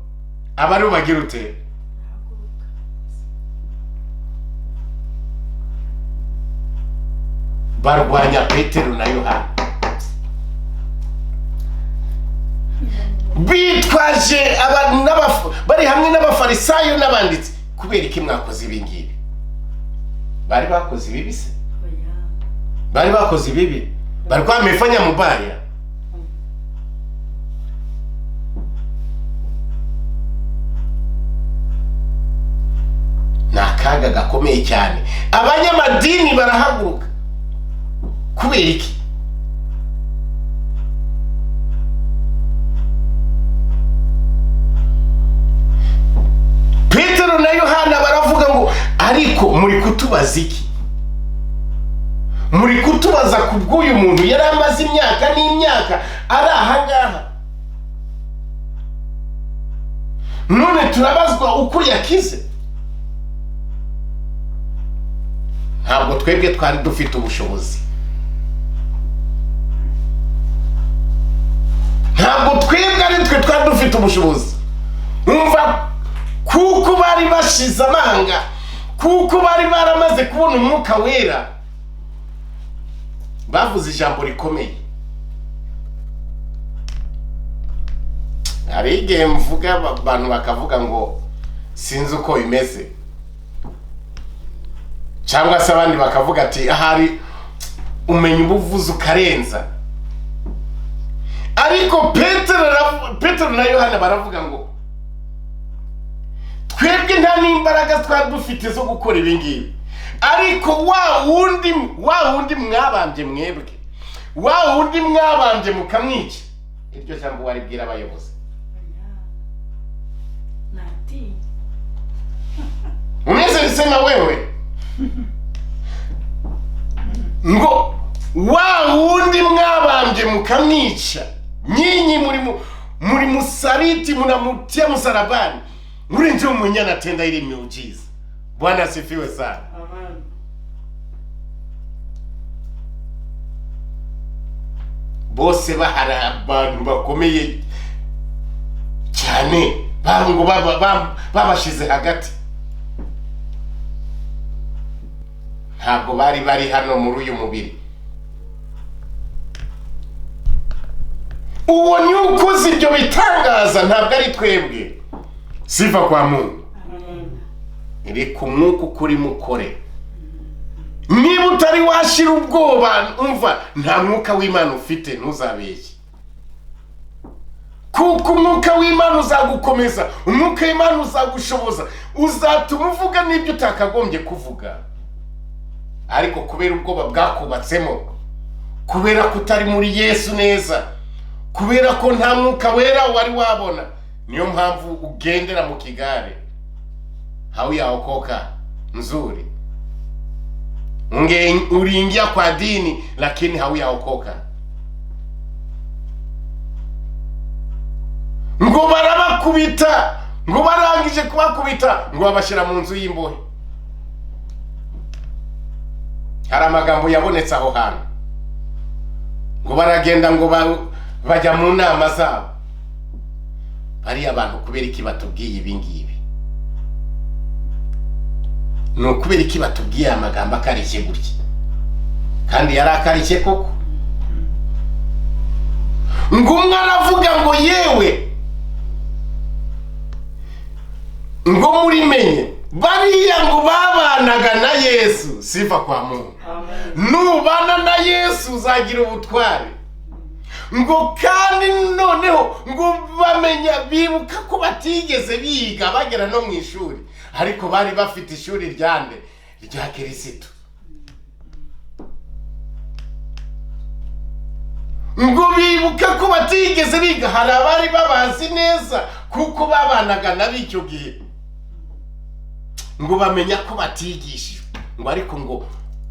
abari bagira ute? Barwanya Petero na Yohana, bitwaje bari hamwe n'abafarisayo n'abanditsi. Kubera iki mwakoze ibi ngibi? Bari bakoze ibibi se? Bari bakoze ibibi? Balikuwa wamefanya mubaya. Nakaga gakomeye cyane. Abanyamadini barahaguruka. Kubera iki? Petero na Yohana baravuga ngo ariko muri kutubaza iki? Muri kutubaza kubw'uyu muntu yari amaze imyaka n'imyaka ari ahangaha. None turabazwa uko yakize. Ntabwo twebwe twari dufite ubushobozi. Ntabwo twebwe ari twe twari dufite ubushobozi. Umva, kuko bari bashize amanga, kuko bari baramaze kubona umwuka wera, bavuze ijambo rikomeye. Hari igihe mvuga abantu bakavuga ngo sinzi uko bimeze, cyangwa se abandi bakavuga ati ahari umenya ubuvuzi ukarenza. Ariko Petero na Yohana baravuga ngo twebwe nta n'imbaraga twari dufite zo gukora ibi ngibi, ariko wa wundi mwabambye mwebwe, wa wundi mwabambye mukamwica. Iryo jambo waribwira abayobozi. Unaweza kusema wewe ngo wa wundi mwabambye mukamwica, nyinyi muri musariti, munamutia msalabani, ule ndio mwenye anatenda ile miujiza. Bwana asifiwe sana. Amen. Bose bahari abantu bakomeye cyane, bango babashize hagati. Ntabwo bari hano muri uyu mubiri. Uwo ni ukoze ibyo bitangaza, ntabwo ari twebwe. Sifa kwa Mungu. Iri kumwuka kuri mukore. Niba utari washira ubwoba, umva nta mwuka w'Imana ufite, ntuzabeshye. Kuko umwuka w'Imana uzagukomeza, umwuka w'Imana uzagushoboza, uzatuma uvuga n'ibyo utakagombye kuvuga. Ariko kubera ubwoba bwakubatsemo, kubera ko utari muri Yesu neza, kubera ko nta mwuka wera wari wabona, niyo mpamvu ugendera mu kigare. Hauyaokoka nzuri. Uliingia kwa dini lakini hauyaokoka. Ngo barabakubita, ngo barangije kubakubita, ngo babashira mu nzu y'imbohe. hari amagambo yabonetse aho hantu ngo baragenda ngo bajya mu nama zabo. Bariya abantu kubera iki batubwiye ibi ngibi? Ni ukubera iki batubwiye amagambo akarishye gutya? Kandi yari akarishye koko. Ngo umwe aravuga ngo yewe, ngo murimenye bariya ngo babanaga na Yesu. Sifa kwa Mungu. Nubana na Yesu uzagira ubutware. Ngo kandi noneho ngo bamenya, bibuka ko batigeze biga bagera no mu ishuri, ariko bari bafite ishuri ryande rya Kristo. Ngo bibuka ko batigeze biga, hari abari babazi neza kuko babanaga na bicyo gihe. Ngo bamenya ko batigishijwe, ngo ariko ngo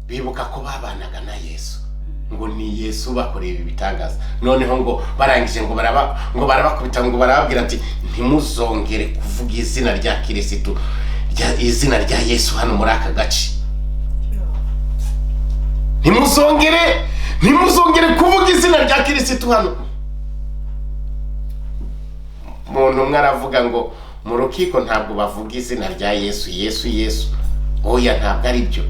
bibuka ko babanaga na Yesu. Ngo ni Yesu bakoreye ibitangaza. Noneho ngo barangije ngo barabakubita, ngo barababwira ati ntimuzongere kuvuga izina rya Kristo, izina rya Yesu hano muri aka gace. Ntimuzongere kuvuga izina rya Kristo hano. Umuntu umwe aravuga ngo mu rukiko ntabwo bavuga izina rya Yesu. Oya, ntabwo ari byo.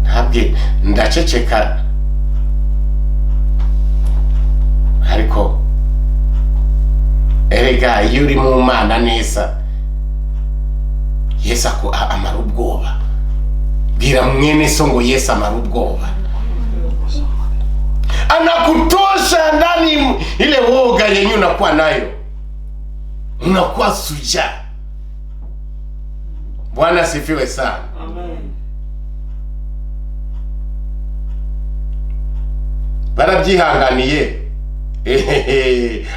Ntabwo ndaceceka, ariko erega iyo uri mu Mana neza, Yesu amara ubwoba. Bwira mwene so ngo Yesu amara ubwoba. Anakutosha ndani ile woga yenye unakuwa nayo, unakuwa suja. Bwana sifiwe sana. Amen. Barabyihanganiye,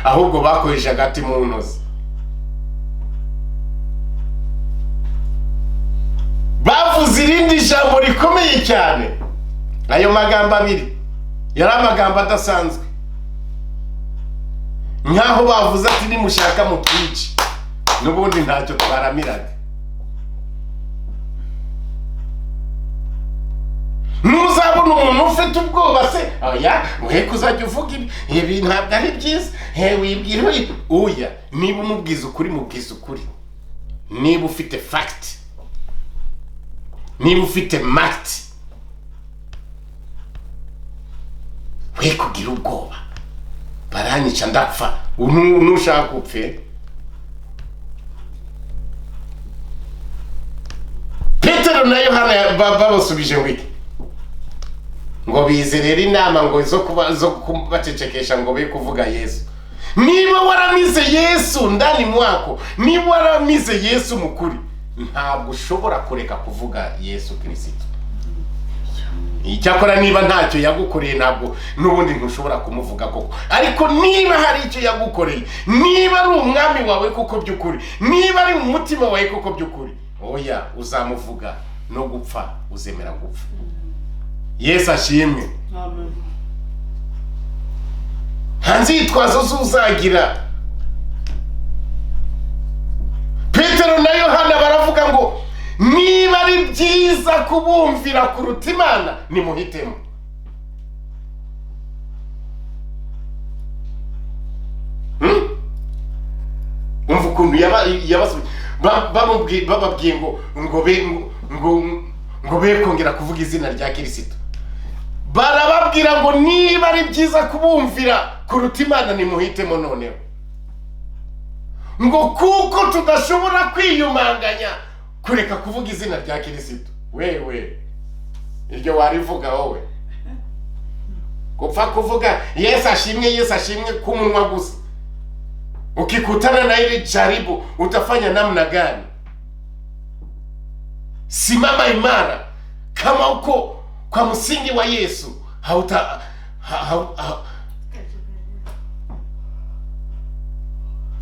ahubwo bakoresha agati mu ntozi. Bavuze irindi jambo rikomeye cyane. Ayo magambo abiri yari amagambo adasanzwe, nkaho bavuze ati nimushaka mutwice, n'ubundi ntacyo twaramiraga. Nuzabona umuntu ufite ubwoba se, oya we kuzajya uvuga ibi ntabwo ari byiza, wibwira oya. Niba umubwiza ukuri, mubwiza ukuri. Niba ufite fact, niba ufite mact, we kugira ubwoba. Baranyica ndapfa, nushaka upfe. Petero na Yohana babasubije ngo iki? Ngo bizerera inama ngo zo kubacecekesha ngo be kuvuga Yesu. Niba waramize Yesu ndani mwako, niba waramize Yesu mukuri, ntabwo ushobora kureka kuvuga Yesu Kristo. Icyakora niba ntacyo yagukoreye, ntabwo n'ubundi ntushobora kumuvuga koko. Ariko niba hari icyo yagukoreye, niba ari umwami wawe koko by'ukuri, niba ari umutima wawe koko by'ukuri, oya uzamuvuga, no gupfa uzemera gupfa. Yesu ashimwe. Amen. Nzitwazo zuzagira. Petero na Yohana baravuga ngo niba ari byiza kubumvira kuruta Imana, nimuhitemo. Umva ukuntu bababwiye ngo be kongera kuvuga izina rya Kristo. Barababwira ngo niba ari byiza kubumvira kuruta Imana, nimuhitemo noneho. Ngo kuko tudashobora kwiyumanganya kureka kuvuga izina rya Kristo. Wewe iryo warivuga wowe, gupfa kuvuga Yesu ashimwe kumunwa gusa, ukikutana na ile jaribu utafanya namna gani? Simama imara kama uko kwa msingi wa Yesu,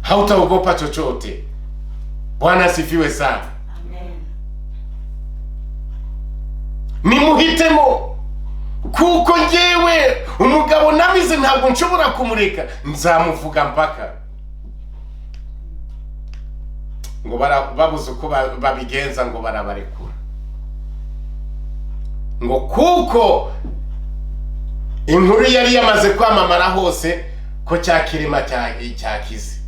hautaogopa chochote. Bwana asifiwe sana. Amen. Nimuhitemo, kuko njyewe umugabo namize ntabwo nshobora kumureka, nzamuvuga mpaka. ngo babuze uko babigenza ngo barabarekura, ngo kuko inkuru yari yamaze kwamamara hose ko cya kirema cyakize.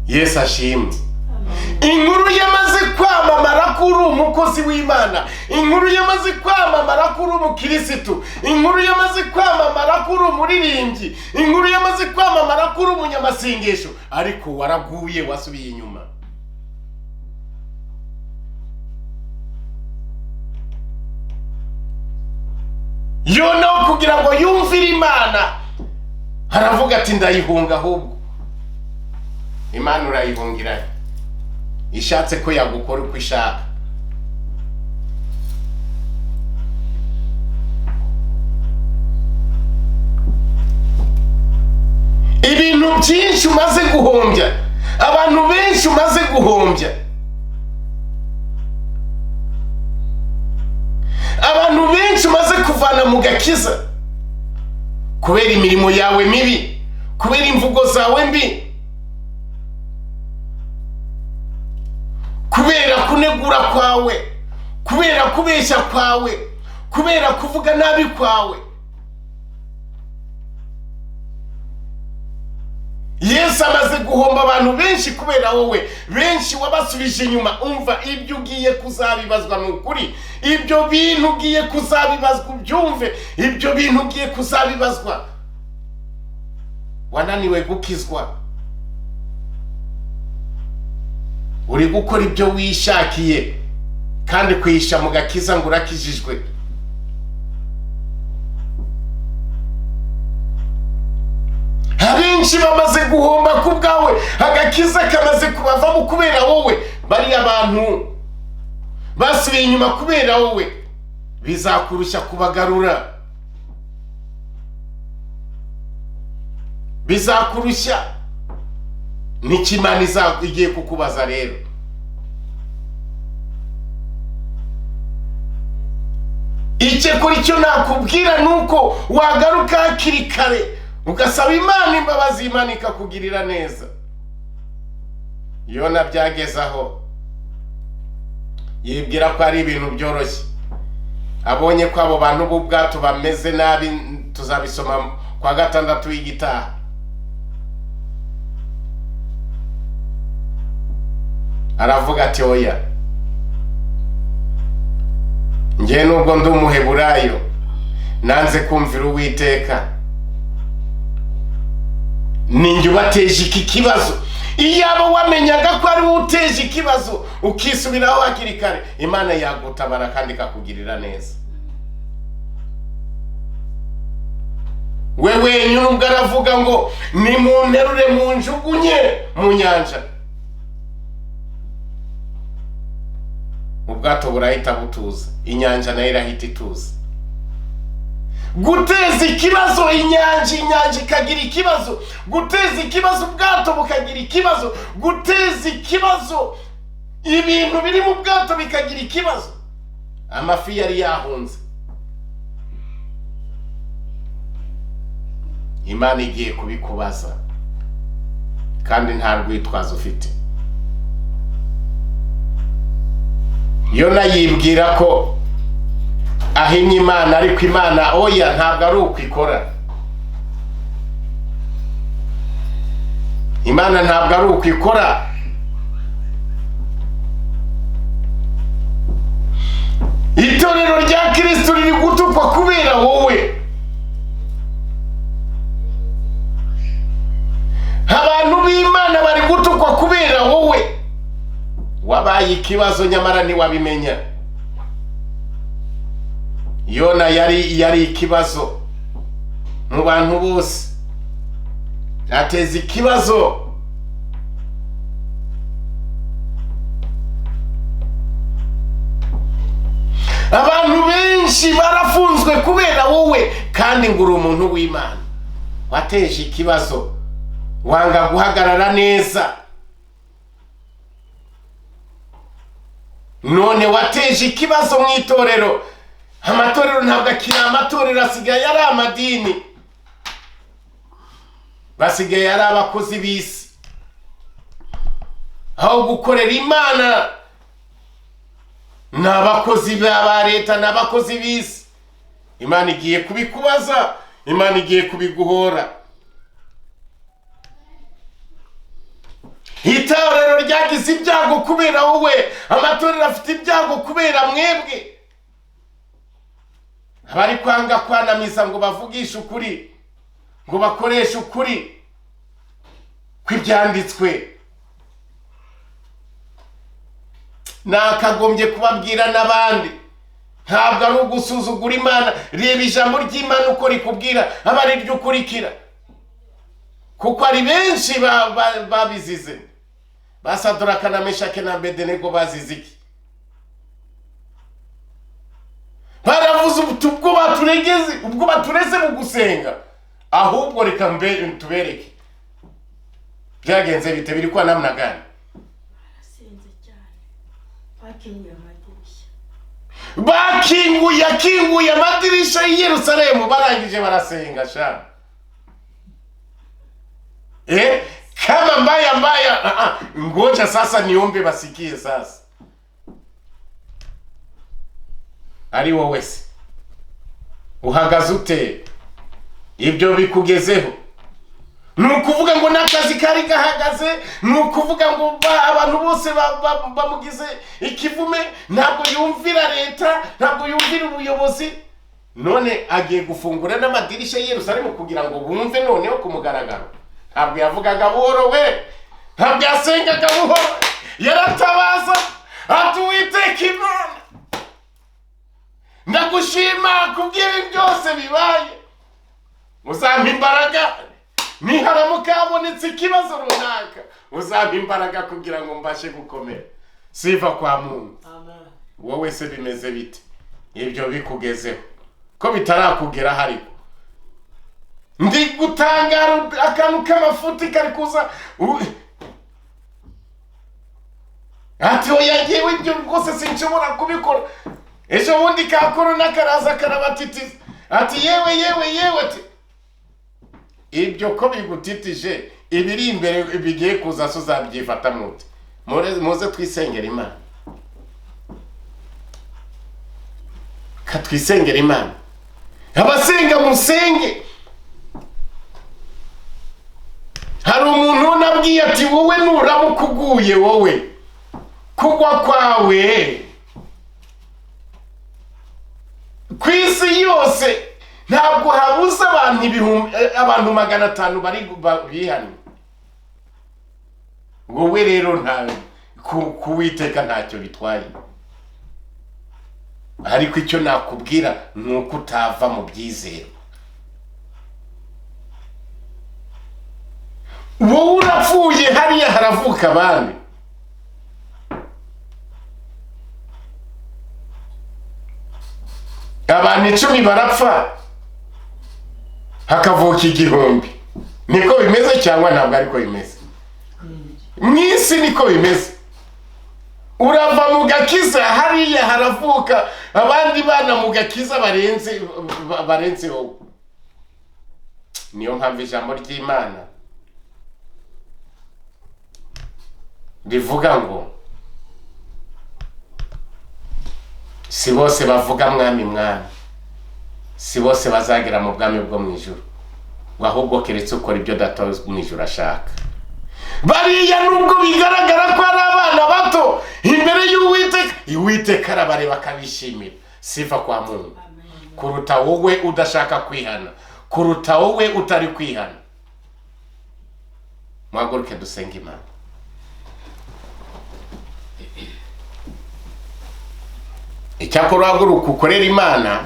Yesu ashimwe. Inkuru yamaze kwamamara ko uri umukozi w'Imana, inkuru yamaze kwamamara ko uri umukirisitu, inkuru yamaze kwamamara ko uri umuririmbyi, inkuru yamaze kwamamara ko uri umunyamasengesho, ariko waraguye wasubiye inyuma. Yona kugira ngo yumvire Imana haravuga ati ndayihunga, ahubwo Imana urayihungira ishatse ko yagukora uko ishaka. Ibintu byinshi umaze guhombya, abantu benshi umaze guhombya, abantu benshi umaze kuvana mu gakiza kubera imirimo yawe mibi, kubera imvugo zawe mbi, kubera kunegura kwawe, kubera kubeshya kwawe, kubera kuvuga nabi kwawe. Yesu amaze guhomba abantu benshi kubera wowe, benshi wabasubije inyuma. Umva, ibyo ugiye kuzabibazwa n'ukuri, ibyo bintu ugiye kuzabibazwa, ubyumve, ibyo bintu ugiye kuzabibazwa. Wananiwe gukizwa, uri gukora ibyo wishakiye kandi kwisha mu gakiza ngo urakijijwe. Abenshi bamaze guhomba ku bwawe, agakiza kamaze kubavamo kubera wowe. Bari abantu basubiye inyuma kubera wowe, bizakurushya kubagarura, bizakurushya. N'ikimana igiye kukubaza rero. Icyo nakubwira nuko wagaruka hakiri kare ugasaba Imana imbabazi, Imana ikakugirira neza. Yona byagezaho yibwira ko ari ibintu byoroshye, abonye ko abo bantu b'ubwato bameze nabi. Tuzabisoma kwa gatandatu y'igitaha. Aravuga ati oya, njye nubwo ndi umuheburayo nanze kumvira Uwiteka, ninjye ubateje iki kibazo. Iyaba wamenyaga ko ari wowe uteje ikibazo ukisubiraho hakiri kare, Imana yagutabara kandi ikakugirira neza. Wewe nyine aravuga ngo nimunterure munjugunye mu nyanja, ubwato burahita butuza, inyanja nayo irahita ituza. Guteza ikibazo inyanja ikagira ikibazo, guteza ikibazo ubwato bukagira ikibazo, guteza ikibazo ibintu biri mu bwato bikagira ikibazo. Amafi yari yahunze, Imana igiye kubikubaza kandi nta rwitwazo ufite. Yona yibwira ko ahimye Imana, ariko Imana oya, ntabwo ari uko ikora. Imana ntabwo ari uko ikora. Itorero rya Kristo riri gutukwa kubera wowe. Abantu b'Imana bari gutukwa kubera wowe. Wabaye ikibazo nyamara ntiwabimenya. Yona yari ikibazo mu bantu bose, ateza ikibazo. Abantu benshi barafunzwe kubera wowe, kandi ngo uri umuntu w'Imana. Wateje ikibazo, wanga guhagarara neza, none wateje ikibazo mu itorero. Amatorero ntabwo akiri amatorero, asigaye ari amadini, basigaye ari abakozi b'isi. aho gukorera Imana n'abakozi ba leta n'abakozi b'isi. Imana igiye kubikubaza, Imana igiye kubiguhora. Itorero ryagize ibyago kubera wowe, amatorero afite ibyago kubera mwebwe. Abari kwanga kwanamiza ngo bavugishe ukuri, ngo bakoreshe ukuri kw'ibyanditswe. Nakagombye kubabwira n'abandi, ntabwo ari ugusuzugura Imana. Reba ijambo ry'Imana uko rikubwira, aba ari ryo ukurikira, kuko ari benshi babizize. Ba Sadaraka na Meshaki na Abedenego bazize iki? Baravuze ubwo baturegeze, ubwo batureze mu gusenga. Ahubwo reka tubereke byagenze bite, biri kwa namna gani? Asenze cyane, bakinguye amadirisha y'i Yerusalemu, barangije barasenga sha. Kama mbaya ngoja sasa niombe basikie sasa. Ari wowe se uhagaze ute? Ibyo bikugezeho? Nukuvuga ngo nakazi kari gahagaze, nukuvuga ngo abantu bose bamugize ikivume, ntabwo yumvira leta, ntabwo yumvira ubuyobozi. None agiye gufungura n'amadirisha y'i Yerusalemu kugira ngo bumve noneho kumugaragaro. Ntabwo yavugaga buhoro we, ntabwo yasengaga buhoro, yaratabaza ati Uwiteka Imana, ndagushima kubw'ibi byose bibaye. Uzampa imbaraga niharamuka habonetse ikibazo runaka, uzampa imbaraga kugira ngo mbashe gukomera. Siva kwa Mungu. Amen. Wowe se bimeze bite? Ibyo bikugezeho ko bitarakugera hariko? Ndi gutangara akantu k'amafuti kari kuza ati oya ngewe ibyo rwose sinshobora kubikora. Ejo bundi ka corona karaza karabatitiza ati yewe ati ibyo ko bigutitije, ibiri imbere bigiye kuza uzabyifata mute? Muze twisengera Imana, katwisengera Imana. Abasenga musenge. Hari umuntu nabwiye ati wowe nuramuka uguye, wowe kugwa kwawe kw'isi yose ntabwo habuze abantu 500 bari bihana. Wowe rero nta kuwiteka ntacyo bitwaye. Ariko icyo nakubwira nuko utava mu byizero. Wowe urapfuye, hariya haravuka abandi. Abantu 10 barapfa hakavuka 1000. Niko bimeze cyangwa ntabwo ariko bimeze? Mwisi niko bimeze. Urava mu gakiza, hariya haravuka abandi bana mu gakiza barenze wowe. Niyo mpamvu ijambo ry'Imana rivuga ngo si bose bavuga mwami, si bose bazagera mu bwami bwo mu ijuru, ahubwo keretse ukora ibyo Data mu ijuru ashaka. Bariya nubwo bigaragara ko ari abana bato imbere y'Uwiteka arabareba akabishimira. Sifa kwa Mungu. Kuruta wowe udashaka kwihana, kuruta wowe utari kwihana. Muhaguruke dusenge Imana. Icyakora haguruka ukorera Imana,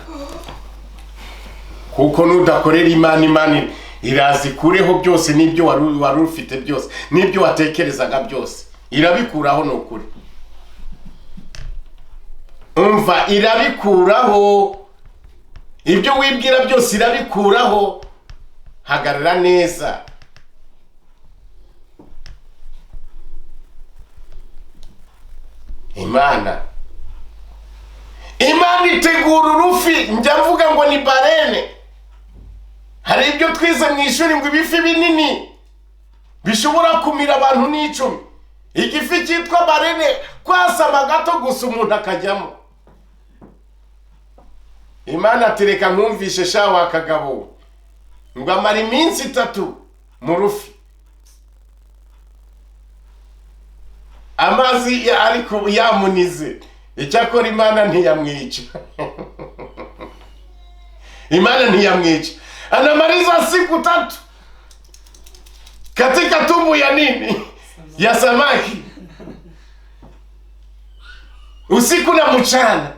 kuko nudakorera Imana, Imana irazi kureho byose n'ibyo wari ufite byose, n'ibyo watekerezaga byose irabikuraho. Nukuri umva, irabikuraho. Ibyo wibwira byose irabikuraho. Hagarara neza. Imana itegura urufi, njya mvuga ngo ni barene. Hari ibyo twize mu ishuri ngo ibifi binini bishobora kumira abantu 10. igifi cyitwa marene kwasama gato gusa umuntu akajyamo. Imana atereka nkumvishe sha wa kagabo ngo amara iminsi 3 mu rufi, amazi ariko yamunize. Icyakora Imana ntiyamwica. Imana ntiyamwica, anamaliza siku 3 katika tumbo ya nini, ya samaki, usiku na mchana.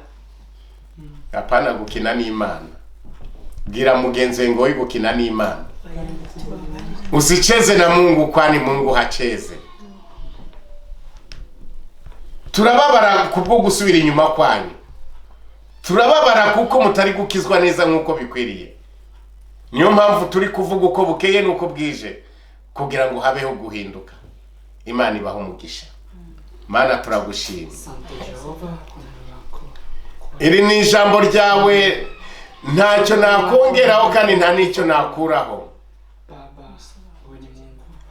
Hapana gukina n'Imana. Bwira mugenzi ngo gukina n'Imana. Usicheze na Mungu, kwani Mungu hacheze. Turababara kubwo gusubira inyuma kwanyu. Turababara kuko mutari gukizwa neza nkuko bikwiriye. Niyo mpamvu turi kuvuga uko bukeye nuko bwije, kugira ngo habeho guhinduka. Imana ibaho umugisha. Mana turagushima. Iri ni ijambo ryawe, ntacyo nakongeraho kandi nta nicyo nakuraho.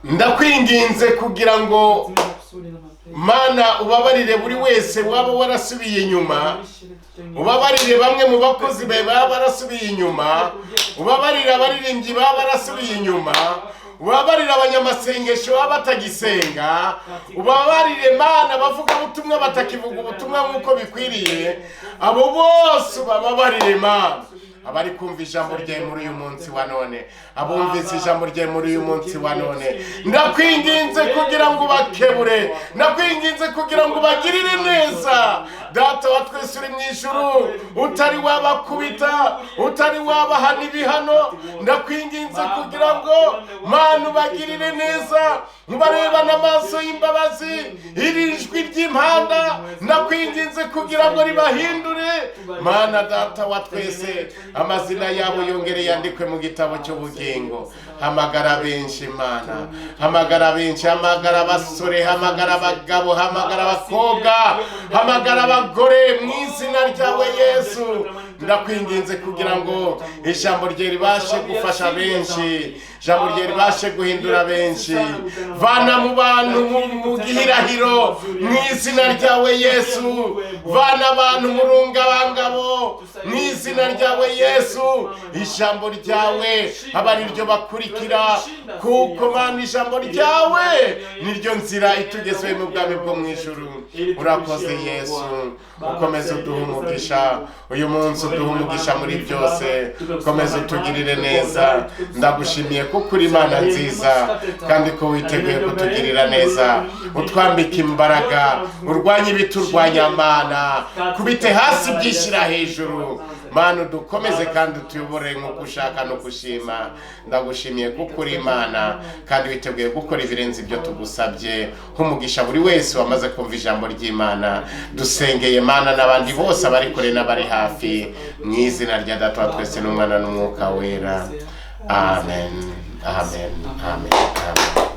Ndakwinginze kugira ngo Mana ubabarire buri wese waba warasubiye inyuma, ubabarire bamwe mu bakozi baba barasubiye inyuma, ubabarire abaririmbyi baba barasubiye inyuma, ubabarire abanyamasengesho baba batagisenga, ubabarire Mana bavuga ubutumwa batakivuga ubutumwa nkuko bikwiriye. Abo bose ubabarire Mana. Abari kumva ijambo ryawe muri uyu munsi wa none, abumvise ijambo ryawe muri uyu munsi wa none, ndakwinginze kugira ngo bakebure, ndakwinginze kugira ngo bagirire neza. Data wa twese uri mu ijuru, utari wabakubita, utari wabahana ibihano, ndakwinginze kugira ngo Mana bagirire neza, mubareba n'amaso y'imbabazi, iri jwi ry'impanda ndakwinginze kugira ngo ribahindure. Mana Data wa twese, amazina yabo yongere yandikwe mu gitabo cy'ubugingo. Hamagara benshi Mana, hamagara benshi, hamagara abasore, hamagara abagabo, hamagara abakobwa, hamagara abagore mu izina ryawe Yesu. Ndakwinginze kugira ngo ijambo rye ribashe gufasha benshi, ijambo rye ribashe guhindura benshi. Vana mu bantu mu gihirahiro mu izina ryawe Yesu, vana abantu mu rungabangabo mu izina ryawe Yesu. Ijambo ryawe abari ryo bakurikira, kuko Mana ijambo ryawe niryo nzira itugeze mu bwami bwo mu ijuru. Urakoze Yesu, ukomeze uduhe umugisha uyu munsi, uduhe umugisha muri byose, ukomeze utugirire neza. Ndagushimiye kuko uri Imana nziza kandi ko witeguye kutugirira neza. Utwambika imbaraga, urwanye ibiturwanya Mana, kubite hasi byishyira hejuru. Mana dukomeze kandi utuyobore nk'uko ushaka no gushima. Ndagushimiye kuko uri Imana kandi witeguye gukora ibirenze ibyo tugusabye. Nk'umugisha buri wese wamaze kumva ijambo ry'Imana. Dusengeye Mana n'abandi bose abari kure n'abari hafi, mu izina rya Data wa twese n'Umwana n'Umwuka wera. Amen. Amen. Amen. Amen.